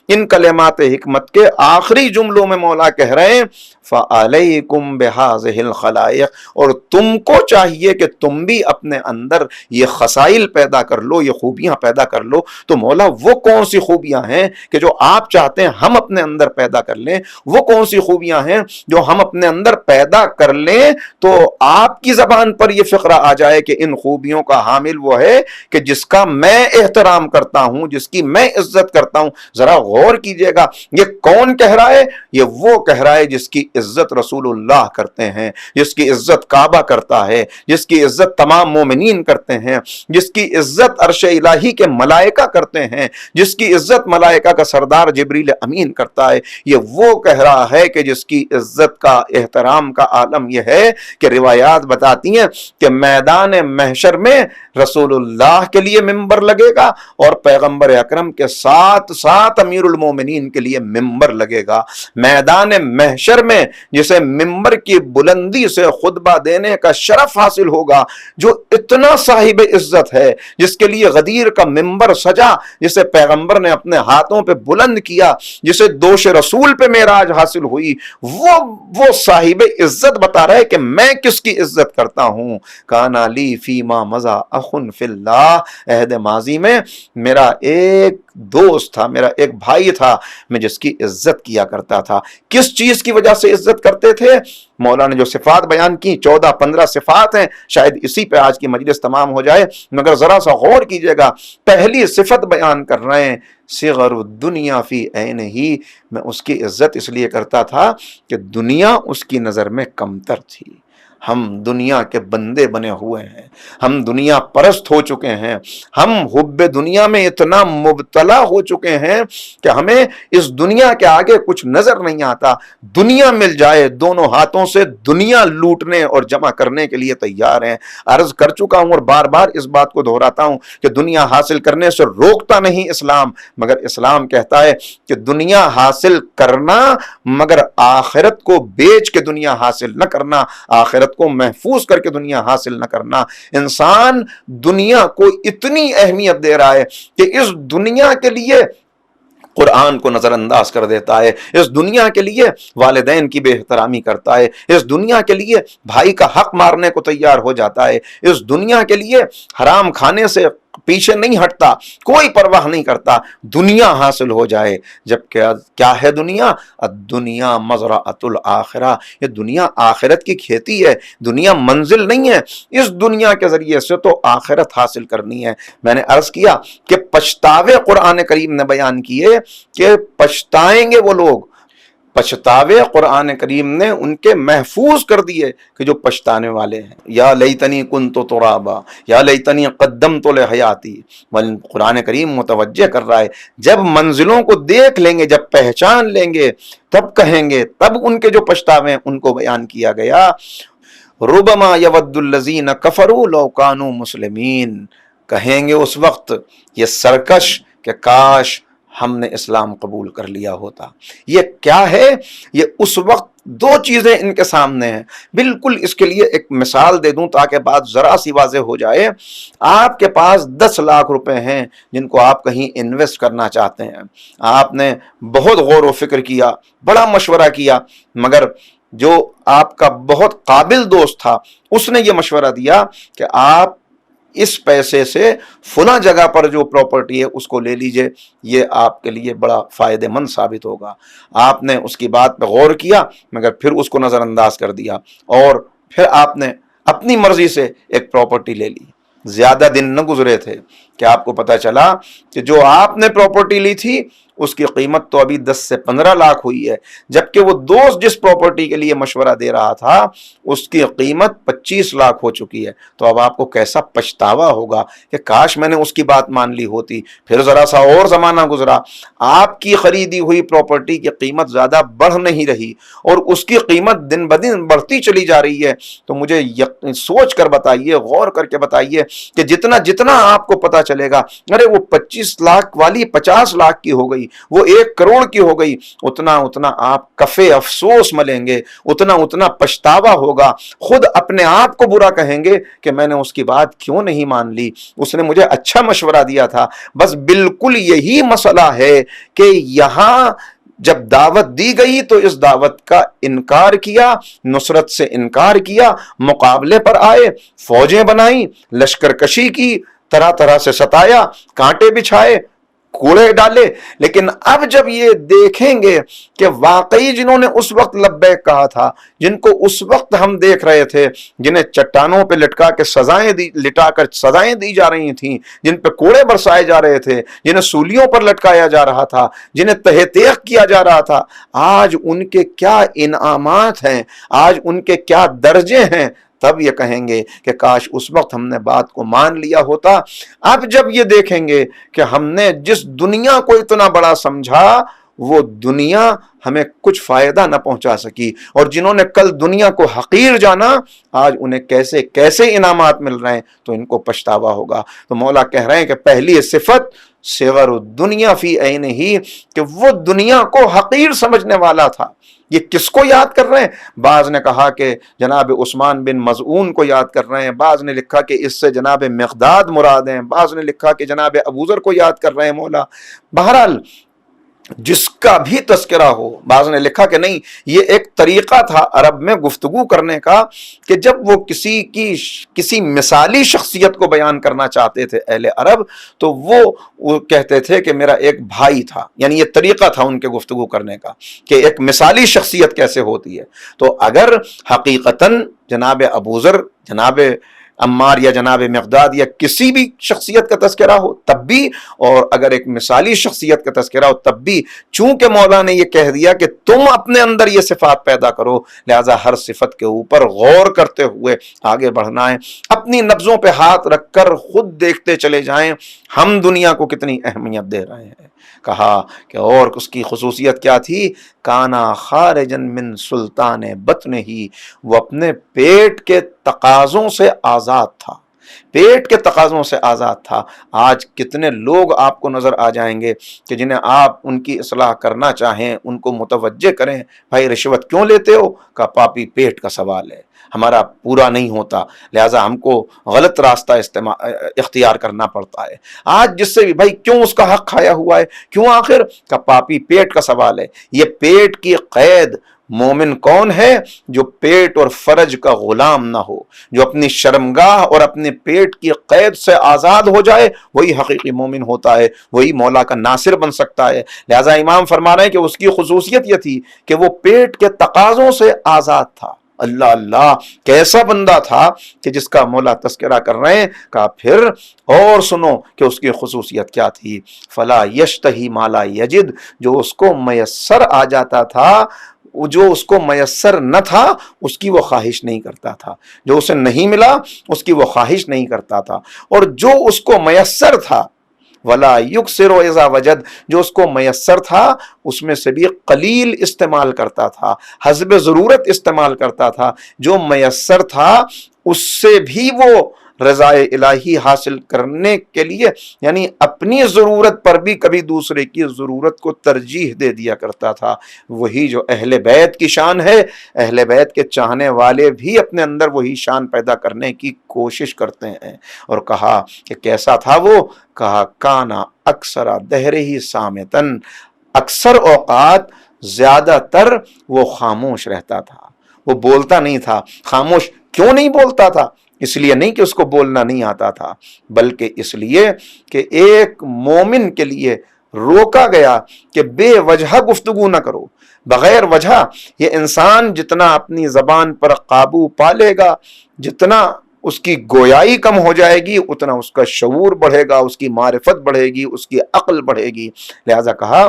ان کلمات حکمت کے آخری جملوں میں مولا کہہ رہے ہیں، فَعَلَيْكُمْ بِهَذِهِ الْخَلَائِقِ، اور تم کو چاہیے کہ تم بھی اپنے اندر یہ خصائل پیدا کر لو، یہ خوبیاں پیدا کر لو۔ تو مولا وہ کون سی خوبیاں ہیں کہ جو آپ چاہتے ہیں ہم اپنے اندر پیدا کر لیں؟ وہ کون سی خوبیاں ہیں جو ہم اپنے اندر پیدا کر لیں تو آپ کی زبان پر یہ فقرہ آ جائے کہ ان خوبیوں کا حامل وہ ہے کہ جس کا میں احترام کرتا ہوں، جس کی میں عزت کرتا ہوں۔ ذرا غور کیجئے گا، یہ کون کہہ رہا ہے؟ یہ وہ کہہ رہا ہے جس کی عزت رسول اللہ کرتے ہیں، جس کی عزت کعبہ کرتا ہے، جس کی عزت تمام مومنین کرتے ہیں، جس کی عزت عرش الہی کے ملائکہ کرتے ہیں، جس کی عزت ملائکہ کا سردار جبریل امین کرتا ہے۔ یہ وہ کہہ رہا ہے کہ جس کی عزت کا احترام کا عالم یہ ہے کہ روایات بتاتی ہیں کہ میدان محشر میں رسول اللہ کے لیے ممبر لگے گا اور پیغمبر اکرم کے ساتھ ساتھ امیر المومنین کے لیے ممبر لگے گا۔ میدان محشر میں جسے ممبر کی بلندی سے خطبہ دینے کا شرف حاصل ہوگا، جو اتنا صاحب عزت ہے، جس کے لیے غدیر کا ممبر سجا، جسے پیغمبر نے اپنے ہاتھوں پہ بلند کیا، جسے دوش رسول پہ معراج حاصل ہوئی، وہ صاحب عزت بتا رہا ہے کہ میں کس کی عزت کرتا ہوں۔ کانا لی فیما مضی اخن فی اللہ، عہد ماضی میں میرا ایک دوست تھا، میرا ایک بھائی تھا، میں جس کی عزت کیا کرتا تھا۔ کس چیز کی وجہ سے عزت کرتے تھے؟ مولا نے جو صفات بیان کی 14-15 صفات ہیں، شاید اسی پہ آج کی مجلس تمام ہو جائے، مگر ذرا سا غور کیجئے گا۔ پہلی صفت بیان کر رہے ہیں، صغر الدنیا فی عینہ، میں اس کی عزت اس لیے کرتا تھا کہ دنیا اس کی نظر میں کمتر تھی۔ ہم دنیا کے بندے بنے ہوئے ہیں، ہم دنیا پرست ہو چکے ہیں، ہم حب دنیا میں اتنا مبتلا ہو چکے ہیں کہ ہمیں اس دنیا کے آگے کچھ نظر نہیں آتا۔ دنیا مل جائے دونوں ہاتھوں سے دنیا لوٹنے اور جمع کرنے کے لیے تیار ہیں۔ عرض کر چکا ہوں اور بار بار اس بات کو دہراتا ہوں کہ دنیا حاصل کرنے سے روکتا نہیں اسلام، مگر اسلام کہتا ہے کہ دنیا حاصل کرنا مگر آخرت کو بیچ کے دنیا حاصل نہ کرنا، آخرت کو محفوظ کر کے دنیا حاصل نہ کرنا۔ انسان دنیا کو اتنی اہمیت دے رہا ہے کہ اس دنیا کے لیے قرآن کو نظر انداز کر دیتا ہے، اس دنیا کے لیے والدین کی بے احترامی کرتا ہے، اس دنیا کے لیے بھائی کا حق مارنے کو تیار ہو جاتا ہے، اس دنیا کے لیے حرام کھانے سے پیچھے نہیں ہٹتا، کوئی پرواہ نہیں کرتا، دنیا حاصل ہو جائے۔ جب کیا ہے دنیا؟ الدنیا مزرعۃ الآخرہ، یہ دنیا آخرت کی کھیتی ہے، دنیا منزل نہیں ہے۔ اس دنیا کے ذریعے سے تو آخرت حاصل کرنی ہے۔ میں نے عرض کیا کہ پچھتاوے قرآن کریم نے بیان کیے کہ پچھتائیں گے وہ لوگ، پچھتاوے قرآن کریم نے ان کے محفوظ کر دیے کہ جو پچھتانے والے ہیں۔ یا لیتنی کنت ترابا یا لیتنی قدمت لحیاتی، قرآن کریم متوجہ کر رہا ہے جب منزلوں کو دیکھ لیں گے، جب پہچان لیں گے، تب کہیں گے، تب ان کے جو پچھتاوے ہیں ان کو بیان کیا گیا۔ ربما یود الذین کفروا لو کانوا مسلمین، کہیں گے اس وقت یہ سرکش کہ کاش ہم نے اسلام قبول کر لیا ہوتا۔ یہ کیا ہے؟ یہ اس وقت دو چیزیں ان کے سامنے ہیں۔ بالکل اس کے لیے ایک مثال دے دوں تاکہ بات ذرا سی واضح ہو جائے۔ آپ کے پاس 10 لاکھ روپے ہیں جن کو آپ کہیں انویسٹ کرنا چاہتے ہیں، آپ نے بہت غور و فکر کیا، بڑا مشورہ کیا، مگر جو آپ کا بہت قابل دوست تھا اس نے یہ مشورہ دیا کہ آپ اس پیسے سے فلاں جگہ پر جو پراپرٹی ہے اس کو لے لیجئے، یہ آپ کے لیے بڑا فائدہ مند ثابت ہوگا۔ آپ نے اس کی بات پہ غور کیا مگر پھر اس کو نظر انداز کر دیا اور پھر آپ نے اپنی مرضی سے ایک پراپرٹی لے لی۔ زیادہ دن نہ گزرے تھے کہ آپ کو پتہ چلا کہ جو آپ نے پراپرٹی لی تھی اس کی قیمت تو ابھی 10 سے 15 لاکھ ہوئی ہے، جبکہ وہ دوست جس پراپرٹی کے لیے مشورہ دے رہا تھا اس کی قیمت 25 لاکھ ہو چکی ہے۔ تو اب آپ کو کیسا پچھتاوا ہوگا کہ کاش میں نے اس کی بات مان لی ہوتی۔ پھر ذرا سا اور زمانہ گزرا، آپ کی خریدی ہوئی پراپرٹی کی قیمت زیادہ بڑھ نہیں رہی اور اس کی قیمت دن بدن بڑھتی چلی جا رہی ہے۔ تو مجھے سوچ کر بتائیے، غور کر کے بتائیے کہ جتنا جتنا آپ کو پتہ چلے گا ارے وہ 25 لاکھ والی 50 لاکھ کی ہو گئی، وہ 1 کروڑ کی ہو گئی، اتنا آپ کفے افسوس ملیں گے، اتنا پچھتاوا ہوگا، خود اپنے آپ کو برا کہیں گے کہ میں نے اس کی بات کیوں نہیں مان لی، اس نے مجھے اچھا مشورہ دیا تھا۔ بس بالکل یہی مسئلہ ہے کہ یہاں جب دعوت دی گئی تو اس دعوت کا انکار کیا، نصرت سے انکار کیا، مقابلے پر آئے، فوجیں بنائیں، لشکر کشی کی، طرح طرح سے ستایا، کانٹے بچھائے، کوڑے ڈالے۔ لیکن اب جب یہ دیکھیں گے کہ واقعی جنہوں نے اس وقت لبیک کہا تھا، جن کو اس وقت ہم دیکھ رہے تھے، جنہیں چٹانوں پہ لٹا کر سزائیں دی جا رہی تھیں، جن پہ کوڑے برسائے جا رہے تھے، جنہیں سولیوں پر لٹکایا جا رہا تھا، جنہیں تہہ تیغ کیا جا رہا تھا، آج ان کے کیا انعامات ہیں، آج ان کے کیا درجے ہیں، تب یہ کہیں گے کہ کاش اس وقت ہم نے بات کو مان لیا ہوتا۔ اب جب یہ دیکھیں گے کہ ہم نے جس دنیا کو اتنا بڑا سمجھا وہ دنیا ہمیں کچھ فائدہ نہ پہنچا سکی، اور جنہوں نے کل دنیا کو حقیر جانا آج انہیں کیسے کیسے انعامات مل رہے ہیں، تو ان کو پچھتاوا ہوگا۔ تو مولا کہہ رہے ہیں کہ پہلی صفت صغر الدنیا فی عینہ، کہ وہ دنیا کو حقیر سمجھنے والا تھا۔ یہ کس کو یاد کر رہے ہیں؟ بعض نے کہا کہ جناب عثمان بن مظعون کو یاد کر رہے ہیں، بعض نے لکھا کہ اس سے جناب مقداد مراد ہیں، بعض نے لکھا کہ جناب ابوذر کو یاد کر رہے ہیں مولا۔ بہرحال جس کا بھی تذکرہ ہو، بعض نے لکھا کہ نہیں، یہ ایک طریقہ تھا عرب میں گفتگو کرنے کا، کہ جب وہ کسی مثالی شخصیت کو بیان کرنا چاہتے تھے اہل عرب، تو وہ کہتے تھے کہ میرا ایک بھائی تھا، یعنی یہ طریقہ تھا ان کے گفتگو کرنے کا کہ ایک مثالی شخصیت کیسے ہوتی ہے۔ تو اگر حقیقتاً جناب ابوذر، جناب عمار یا جناب مقداد یا کسی بھی شخصیت کا تذکرہ ہو تب بھی، اور اگر ایک مثالی شخصیت کا تذکرہ ہو تب بھی، چونکہ مولا نے یہ کہہ دیا کہ تم اپنے اندر یہ صفات پیدا کرو، لہذا ہر صفت کے اوپر غور کرتے ہوئے آگے بڑھنا ہے۔ اپنی نبضوں پہ ہاتھ رکھ کر خود دیکھتے چلے جائیں ہم دنیا کو کتنی اہمیت دے رہے ہیں۔ کہا کہ اور اس کی خصوصیت کیا تھی؟ کانا خارجن من سلطان بطن ہی، وہ اپنے پیٹ کے تقاضوں سے آزاد تھا، پیٹ کے تقاضوں سے آزاد تھا۔ آج کتنے لوگ آپ کو نظر آ جائیں گے کہ جنہیں آپ ان کی اصلاح کرنا چاہیں، ان کو متوجہ کریں، بھائی رشوت کیوں لیتے ہو؟ کہ پاپی پیٹ کا سوال ہے، ہمارا پورا نہیں ہوتا، لہٰذا ہم کو غلط راستہ اختیار کرنا پڑتا ہے۔ آج جس سے بھی بھائی کیوں اس کا حق کھایا ہوا ہے، کیوں آخر؟ کہ پاپی پیٹ کا سوال ہے۔ یہ پیٹ کی قید، مومن کون ہے؟ جو پیٹ اور فرج کا غلام نہ ہو، جو اپنی شرمگاہ اور اپنے پیٹ کی قید سے آزاد ہو جائے، وہی حقیقی مومن ہوتا ہے، وہی مولا کا ناصر بن سکتا ہے۔ لہٰذا امام فرما رہے ہیں کہ اس کی خصوصیت یہ تھی کہ وہ پیٹ کے تقاضوں سے آزاد تھا۔ اللہ اللہ، کیسا بندہ تھا کہ جس کا مولا تذکرہ کر رہے ہیں۔ کہا پھر اور سنو کہ اس کی خصوصیت کیا تھی۔ فلا یشتہی ما لا یجد، جو اس کو میسر آ جاتا تھا، جو اس کو میسر نہ تھا اس کی وہ خواہش نہیں کرتا تھا، جو اسے نہیں ملا اس کی وہ خواہش نہیں کرتا تھا، اور جو اس کو میسر تھا ولا یکسر اذا وجد، جو اس کو میسر تھا اس میں سے بھی قلیل استعمال کرتا تھا، حسب ضرورت استعمال کرتا تھا۔ جو میسر تھا اس سے بھی وہ رضا الہی حاصل کرنے کے لیے، یعنی اپنی ضرورت پر بھی کبھی دوسرے کی ضرورت کو ترجیح دے دیا کرتا تھا۔ وہی جو اہل بیت کی شان ہے، اہل بیت کے چاہنے والے بھی اپنے اندر وہی شان پیدا کرنے کی کوشش کرتے ہیں۔ اور کہا کہ کیسا تھا وہ؟ کہا کانا اکثر دہر ہی سامتن، اکثر اوقات زیادہ تر وہ خاموش رہتا تھا، وہ بولتا نہیں تھا۔ خاموش کیوں نہیں بولتا تھا؟ اس لیے نہیں کہ اس کو بولنا نہیں آتا تھا، بلکہ اس لیے کہ ایک مومن کے لیے روکا گیا کہ بے وجہ گفتگو نہ کرو، بغیر وجہ۔ یہ انسان جتنا اپنی زبان پر قابو پا لے گا، جتنا اس کی گویائی کم ہو جائے گی، اتنا اس کا شعور بڑھے گا، اس کی معرفت بڑھے گی، اس کی عقل بڑھے گی۔ لہذا کہا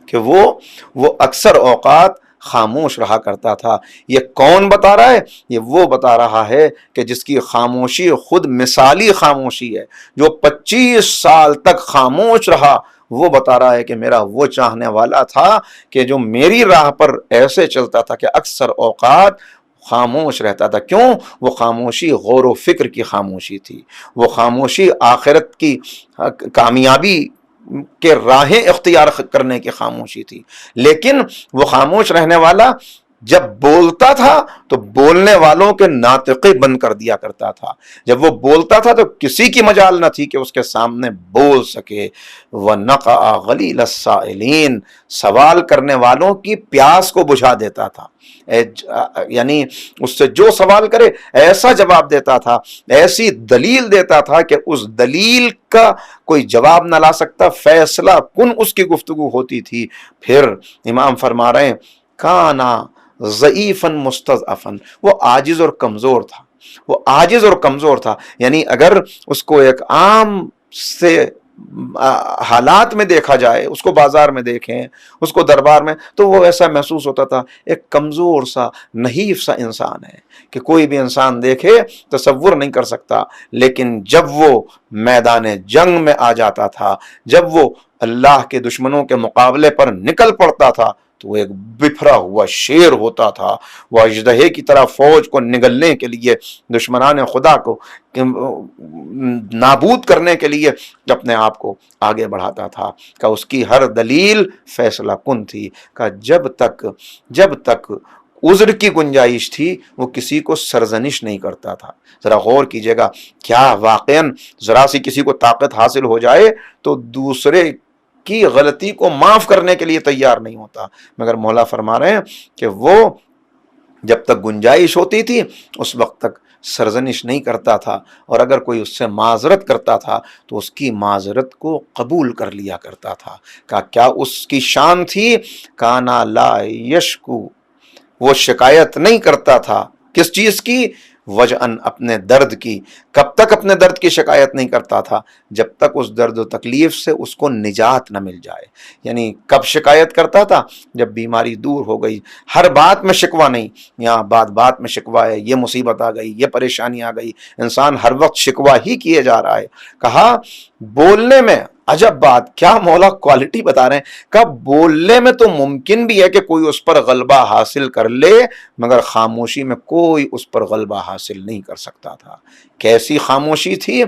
کہ وہ اکثر اوقات خاموش رہا کرتا تھا۔ یہ کون بتا رہا ہے؟ یہ وہ بتا رہا ہے کہ جس کی خاموشی خود مثالی خاموشی ہے، جو 25 سال تک خاموش رہا، وہ بتا رہا ہے کہ میرا وہ چاہنے والا تھا کہ جو میری راہ پر ایسے چلتا تھا کہ اکثر اوقات خاموش رہتا تھا. کیوں؟ وہ خاموشی غور و فکر کی خاموشی تھی. وہ خاموشی آخرت کی کامیابی کے راہیں اختیار کرنے کی خاموشی تھی. لیکن وہ خاموش رہنے والا جب بولتا تھا تو بولنے والوں کے ناطقے بند کر دیا کرتا تھا. جب وہ بولتا تھا تو کسی کی مجال نہ تھی کہ اس کے سامنے بول سکے. وَنَقَعَ غَلِيلَ السَّائِلِينَ، سوال کرنے والوں کی پیاس کو بجھا دیتا تھا. یعنی اس سے جو سوال کرے ایسا جواب دیتا تھا، ایسی دلیل دیتا تھا کہ اس دلیل کا کوئی جواب نہ لا سکتا. فیصلہ کن اس کی گفتگو ہوتی تھی. پھر امام فرما رہے ہیں کانا ضعیفاً مستضعفاً، وہ عاجز اور کمزور تھا. وہ عاجز اور کمزور تھا، یعنی اگر اس کو ایک عام سے حالات میں دیکھا جائے، اس کو بازار میں دیکھیں، اس کو دربار میں، تو وہ ایسا محسوس ہوتا تھا ایک کمزور سا نحیف سا انسان ہے کہ کوئی بھی انسان دیکھے تصور نہیں کر سکتا. لیکن جب وہ میدان جنگ میں آ جاتا تھا، جب وہ اللہ کے دشمنوں کے مقابلے پر نکل پڑتا تھا تو وہ ایک بپھرا ہوا شیر ہوتا تھا. وہ اژدہے کی طرح فوج کو نگلنے کے لیے، دشمنان خدا کو نابود کرنے کے لیے اپنے آپ کو آگے بڑھاتا تھا. کہ اس کی ہر دلیل فیصلہ کن تھی. کہ جب تک عذر کی گنجائش تھی وہ کسی کو سرزنش نہیں کرتا تھا. ذرا غور کیجئے گا، کیا واقعاً ذرا سی کسی کو طاقت حاصل ہو جائے تو دوسرے کی غلطی کو معاف کرنے کے لیے تیار نہیں ہوتا. مگر مولا فرما رہے ہیں کہ وہ جب تک گنجائش ہوتی تھی اس وقت تک سرزنش نہیں کرتا تھا، اور اگر کوئی اس سے معذرت کرتا تھا تو اس کی معذرت کو قبول کر لیا کرتا تھا. کیا اس کی شان تھی؟ کانا لا یشکو، وہ شکایت نہیں کرتا تھا. کس چیز کی؟ وجعن، اپنے درد کی. کب تک اپنے درد کی شکایت نہیں کرتا تھا؟ جب تک اس درد و تکلیف سے اس کو نجات نہ مل جائے. یعنی کب شکایت کرتا تھا؟ جب بیماری دور ہو گئی. ہر بات میں شکوہ نہیں، یہاں بات میں شکوہ ہے، یہ مصیبت آ گئی، یہ پریشانی آ گئی، انسان ہر وقت شکوہ ہی کیے جا رہا ہے. کہا بولنے میں، عجب بات، کیا مولا کوالٹی بتا رہے ہیں. کہ بولنے میں تو ممکن بھی ہے کہ کوئی اس پر غلبہ حاصل کر لے، مگر خاموشی میں کوئی اس پر غلبہ حاصل نہیں کر سکتا تھا. کیسی خاموشی تھی؟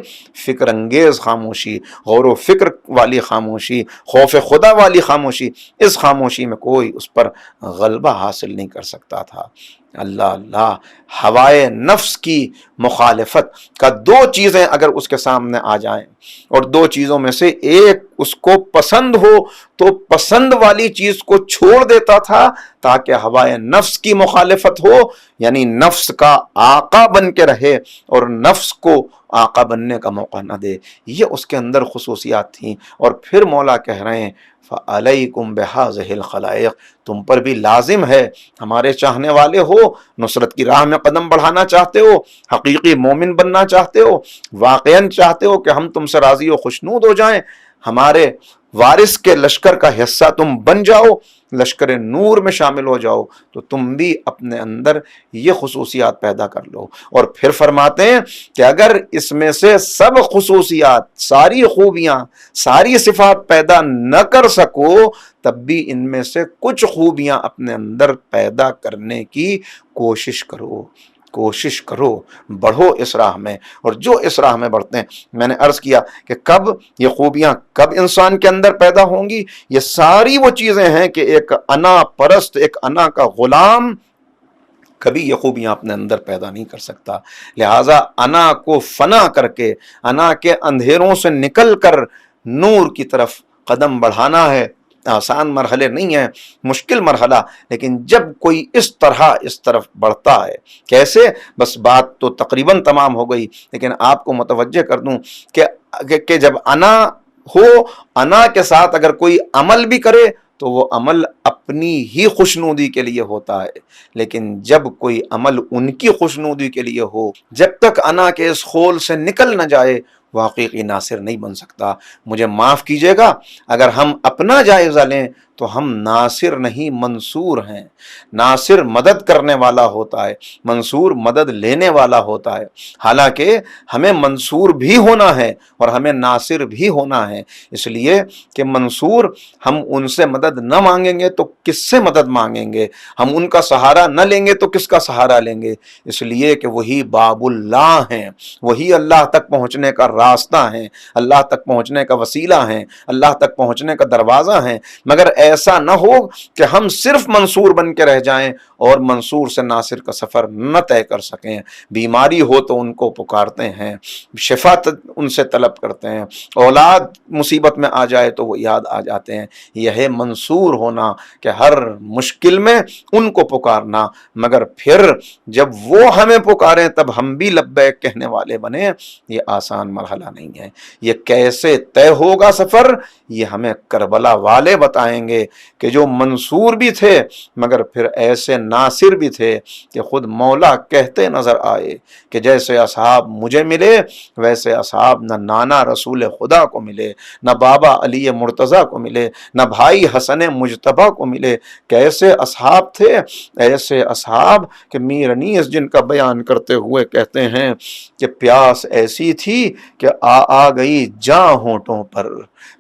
فکر انگیز خاموشی، غور و فکر والی خاموشی، خوف خدا والی خاموشی. اس خاموشی میں کوئی اس پر غلبہ حاصل نہیں کر سکتا تھا. اللہ اللہ، ہوائے نفس کی مخالفت. کا دو چیزیں اگر اس کے سامنے آ جائیں اور دو چیزوں میں سے ایک اس کو پسند ہو تو پسند والی چیز کو چھوڑ دیتا تھا تاکہ ہوائے نفس کی مخالفت ہو، یعنی نفس کا آقا بن کے رہے اور نفس کو آقا بننے کا موقع نہ دے. یہ اس کے اندر خصوصیات تھیں. اور پھر مولا کہہ رہے ہیں فَعَلَيْكُمْ بِهَٰذِهِ الْخَلَائِقِ، تم پر بھی لازم ہے، ہمارے چاہنے والے ہو، نصرت کی راہ میں قدم بڑھانا چاہتے ہو، حقیقی مومن بننا چاہتے ہو، واقعاً چاہتے ہو کہ ہم تم سے راضی و خوشنود ہو جائیں، ہمارے وارث کے لشکر کا حصہ تم بن جاؤ، لشکر نور میں شامل ہو جاؤ، تو تم بھی اپنے اندر یہ خصوصیات پیدا کر لو. اور پھر فرماتے ہیں کہ اگر اس میں سے سب خصوصیات، ساری خوبیاں، ساری صفات پیدا نہ کر سکو، تب بھی ان میں سے کچھ خوبیاں اپنے اندر پیدا کرنے کی کوشش کرو. بڑھو اس راہ میں. اور جو اس راہ میں بڑھتے ہیں، میں نے عرض کیا کہ کب یہ خوبیاں کب انسان کے اندر پیدا ہوں گی؟ یہ ساری وہ چیزیں ہیں کہ ایک انا پرست، ایک انا کا غلام کبھی یہ خوبیاں اپنے اندر پیدا نہیں کر سکتا. لہٰذا انا کو فنا کر کے، انا کے اندھیروں سے نکل کر نور کی طرف قدم بڑھانا ہے. آسان مرحلے نہیں ہیں، مشکل مرحلہ، لیکن جب کوئی اس طرف بڑھتا ہے. کیسے؟ بس بات تو تقریباً تمام ہو گئی، لیکن آپ کو متوجہ کر دوں کہ جب انا ہو، انا کے ساتھ اگر کوئی عمل بھی کرے تو وہ عمل اپنی ہی خوشنودی کے لیے ہوتا ہے. لیکن جب کوئی عمل ان کی خوشنودی کے لیے ہو، جب تک انا کے اس خول سے نکل نہ جائے، وہ حقیقی ناصر نہیں بن سکتا. مجھے معاف کیجیے گا اگر ہم اپنا جائزہ لیں تو ہم ناصر نہیں منصور ہیں۔ ناصر مدد کرنے والا ہوتا ہے، منصور مدد لینے والا ہوتا ہے۔ حالانکہ ہمیں منصور بھی ہونا ہے اور ہمیں ناصر بھی ہونا ہے، اس لیے کہ منصور ہم ان سے مدد نہ مانگیں گے تو کس سے مدد مانگیں گے، ہم ان کا سہارا نہ لیں گے تو کس کا سہارا لیں گے، اس لیے کہ وہی باب اللہ ہیں، وہی اللہ تک پہنچنے کا راستہ ہیں، اللہ تک پہنچنے کا وسیلہ ہیں، اللہ تک پہنچنے کا دروازہ ہیں۔ مگر ایسا نہ ہو کہ ہم صرف منصور بن کے رہ جائیں اور منصور سے ناصر کا سفر نہ طے کر سکیں۔ بیماری ہو تو ان کو پکارتے ہیں، شفا ان سے طلب کرتے ہیں، اولاد مصیبت میں آ جائے تو وہ یاد آ جاتے ہیں۔ یہ ہے منصور ہونا کہ ہر مشکل میں ان کو پکارنا، مگر پھر جب وہ ہمیں پکاریں تب ہم بھی لبیک کہنے والے بنے، یہ آسان مرحلہ نہیں ہے۔ یہ کیسے طے ہوگا سفر، یہ ہمیں کربلا والے بتائیں گے کہ جو منصور بھی تھے مگر پھر ایسے ناصر بھی تھے کہ خود مولا کہتے نظر آئے کہ جیسے اصحاب مجھے ملے ویسے اصحاب نہ نانا رسول خدا کو ملے، نہ بابا علی مرتضیٰ کو ملے، نہ بھائی حسن مجتبیٰ کو ملے۔ کیسے اصحاب تھے، ایسے اصحاب کہ میر انیس جن کا بیان کرتے ہوئے کہتے ہیں کہ پیاس ایسی تھی کہ آ گئی جاں ہونٹوں پر،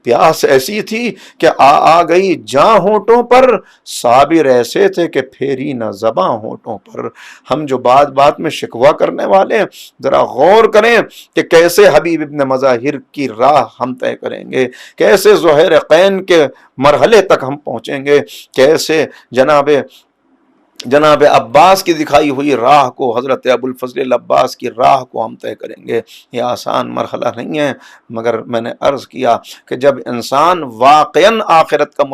پیاس ایسی تھی کہ آ گئی جاں ہونٹوں پر، صابر ایسے تھے کہ پھیری نہ زباں ہونٹوں پر۔ ہم جو بات بات میں شکوہ کرنے والے ذرا غور کریں کہ کیسے حبیب ابن مظاہر کی راہ ہم طے کریں گے، کیسے زہیر قین کے مرحلے تک ہم پہنچیں گے، کیسے جناب عباس کی دکھائی ہوئی راہ کو، حضرت ابو الفضل العباس کی راہ کو ہم طے کریں گے۔ یہ آسان مرحلہ نہیں ہے، مگر میں نے عرض کیا کہ جب انسان واقعاً آخرت کا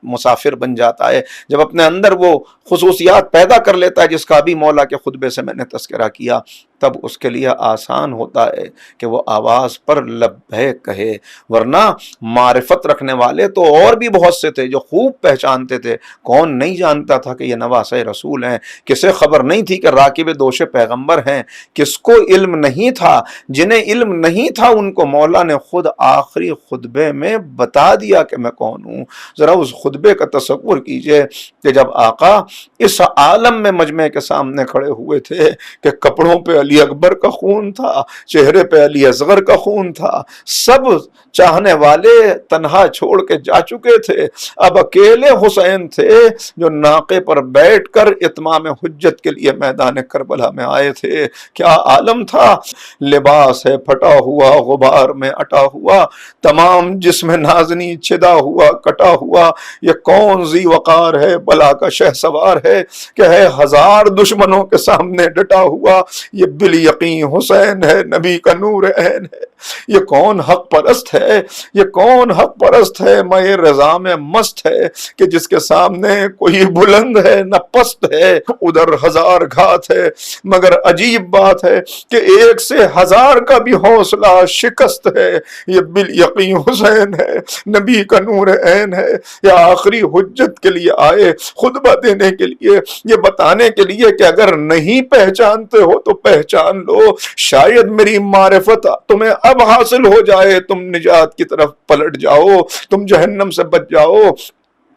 مسافر بن جاتا ہے، جب اپنے اندر وہ خصوصیات پیدا کر لیتا ہے جس کا بھی مولا کے خطبے سے میں نے تذکرہ کیا، تب اس کے لیے آسان ہوتا ہے کہ وہ آواز پر لبیک کہے۔ ورنہ معرفت رکھنے والے تو اور بھی بہت سے تھے جو خوب پہچانتے تھے، کون نہیں جانتا تھا کہ یہ نواسہ رسول ہیں، کسے خبر نہیں تھی کہ راکب دوش پیغمبر ہیں، کس کو علم نہیں تھا، جنہیں علم نہیں تھا ان کو مولا نے خود آخری خطبے میں بتا دیا کہ میں کون ہوں۔ ذرا اس خطبے کا تصور کیجئے کہ جب آقا اس عالم میں مجمع کے سامنے کھڑے ہوئے تھے کہ کپڑوں پہ علی اکبر کا خون تھا، چہرے پہ علی اصغر کا خون تھا، سب چاہنے والے تنہا چھوڑ کے جا چکے تھے، اب اکیلے حسین تھے جو ناقے پر بیٹھ کر اتمام حجت کے لیے میدان کربلا میں آئے تھے۔ کیا عالم تھا، لباس ہے پھٹا ہوا غبار میں اٹا ہوا، تمام جسم نازنی چھدا ہوا کٹا ہوا، یہ کون ذی وقار ہے بلا کا شہ سوار ہے کہ ہے ہزار دشمنوں کے سامنے ڈٹا ہوا، یہ بال یقین حسین ہے نبی کا نور عین ہے۔ یہ کون حق پرست ہے، یہ کون حق پرست ہے میں رضا میں مست ہے کہ جس کے سامنے کوئی بلند ہے نہ پست ہے، ادھر ہزار گھات ہے مگر عجیب بات ہے کہ ایک سے ہزار کا بھی حوصلہ شکست ہے، یہ بال یقین حسین ہے نبی کا نور عین ہے۔ یہ آخری حجت کے لیے آئے، خطبہ دینے کے لیے، یہ بتانے کے لیے کہ اگر نہیں پہچانتے ہو تو پہچان لو، شاید میری معرفت تمہیں اب حاصل ہو جائے، تم نجات کی طرف پلٹ جاؤ، تم جہنم سے بچ جاؤ۔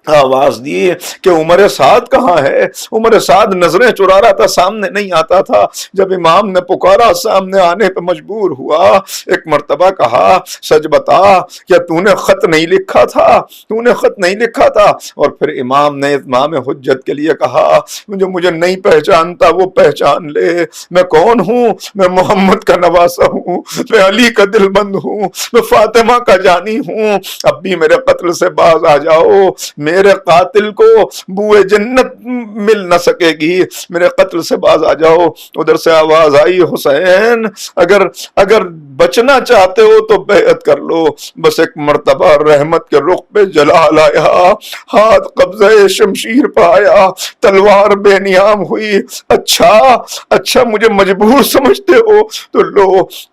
آواز دی کہ عمر سعد کہاں ہے؟ عمر سعد نظریں چرا رہا تھا، سامنے نہیں آتا تھا۔ جب امام نے پکارا سامنے آنے پہ مجبور ہوا، ایک مرتبہ کہا سچ بتا کیا تو نے خط نہیں لکھا تھا، تو نے خط نہیں لکھا تھا؟ اور پھر امام نے اتمام حجت کے لیے کہا مجھے نہیں پہچانتا وہ پہچان لے، میں کون ہوں؟ میں محمد کا نواسہ ہوں، میں علی کا دل بند ہوں، میں فاطمہ کا جانی ہوں، اب بھی میرے قتل سے باز آ جاؤ، میرے قاتل کو بوئے جنت مل نہ سکے گی، میرے قتل سے باز آ جاؤ۔ ادھر سے آواز آئی حسین اگر بچنا چاہتے ہو تو بیعت کر لو، بس ایک مرتبہ رحمت کے رخ پہ جلال آیا، ہاتھ قبضہ شمشیر پہ آیا، تلوار بے نیام ہوئی۔ اچھا مجھے مجبور سمجھتے ہو تو لو،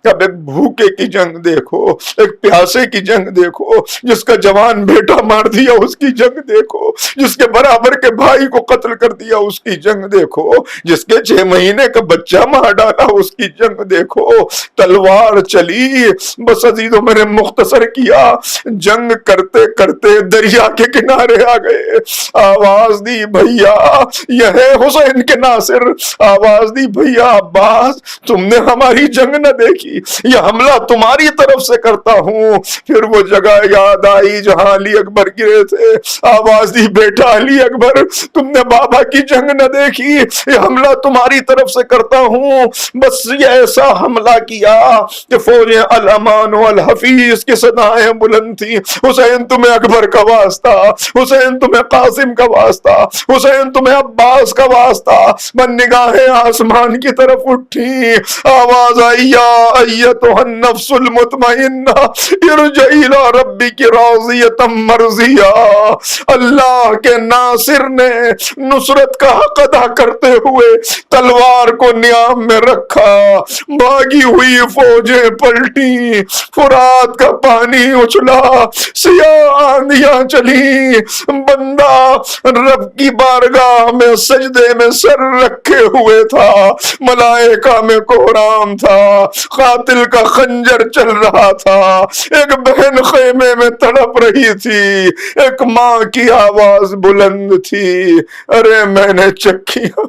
اب ایک بھوکے کی جنگ دیکھو، ایک پیاسے کی جنگ دیکھو، جس کا جوان بیٹا مار دیا اس کی جنگ دیکھو، جس کے برابر کے بھائی کو قتل کر دیا اس کی جنگ دیکھو، جس کے 6 مہینے کا بچہ مار ڈالا اس کی جنگ دیکھو۔ تلوار چلی، بس عزیزوں میں نے مختصر کیا، جنگ کرتے کرتے دریا کے کنارے آ گئے، آواز دی بھیا یہ ہے حسین کے ناصر، آواز دی بھیا عباس تم نے ہماری جنگ نہ دیکھی، یہ حملہ تمہاری طرف سے کرتا ہوں۔ پھر وہ جگہ یاد آئی جہاں علی اکبر گرے تھے، آواز دی بیٹا علی اکبر تم نے بابا کی جنگ نہ دیکھی، یہ حملہ تمہاری طرف سے کرتا ہوں۔ بس یہ ایسا حملہ کیا کہ فوجیں الامان و الحفیظ کی صدائیں بلند تھی، حسین تمہیں اکبر کا واسطہ، حسین تمہیں قاسم کا واسطہ، حسین تمہیں عباس کا واسطہ۔ من نگاہیں آسمان کی طرف اٹھی، آواز آئی یا ایتھا النفس المطمئنہ ارجعی الی ربک راضیۃ مرضیہ۔ اللہ کے ناصر نے نصرت کا حق ادا کرتے ہوئے تلوار کو نیام میں رکھا، بھاگی ہوئی فوجیں پلٹی، فرات کا پانی اچھلا، سیاہ آندیاں چلی، بندہ رب کی بارگاہ میں سجدے میں سر رکھے ہوئے تھا، ملائکہ میں کوہرام تھا، قاتل کا خنجر چل رہا تھا، ایک بہن خیمے میں تڑپ رہی تھی، ایک ماں کی آواز بلند تھی، ارے میں نے چکیاں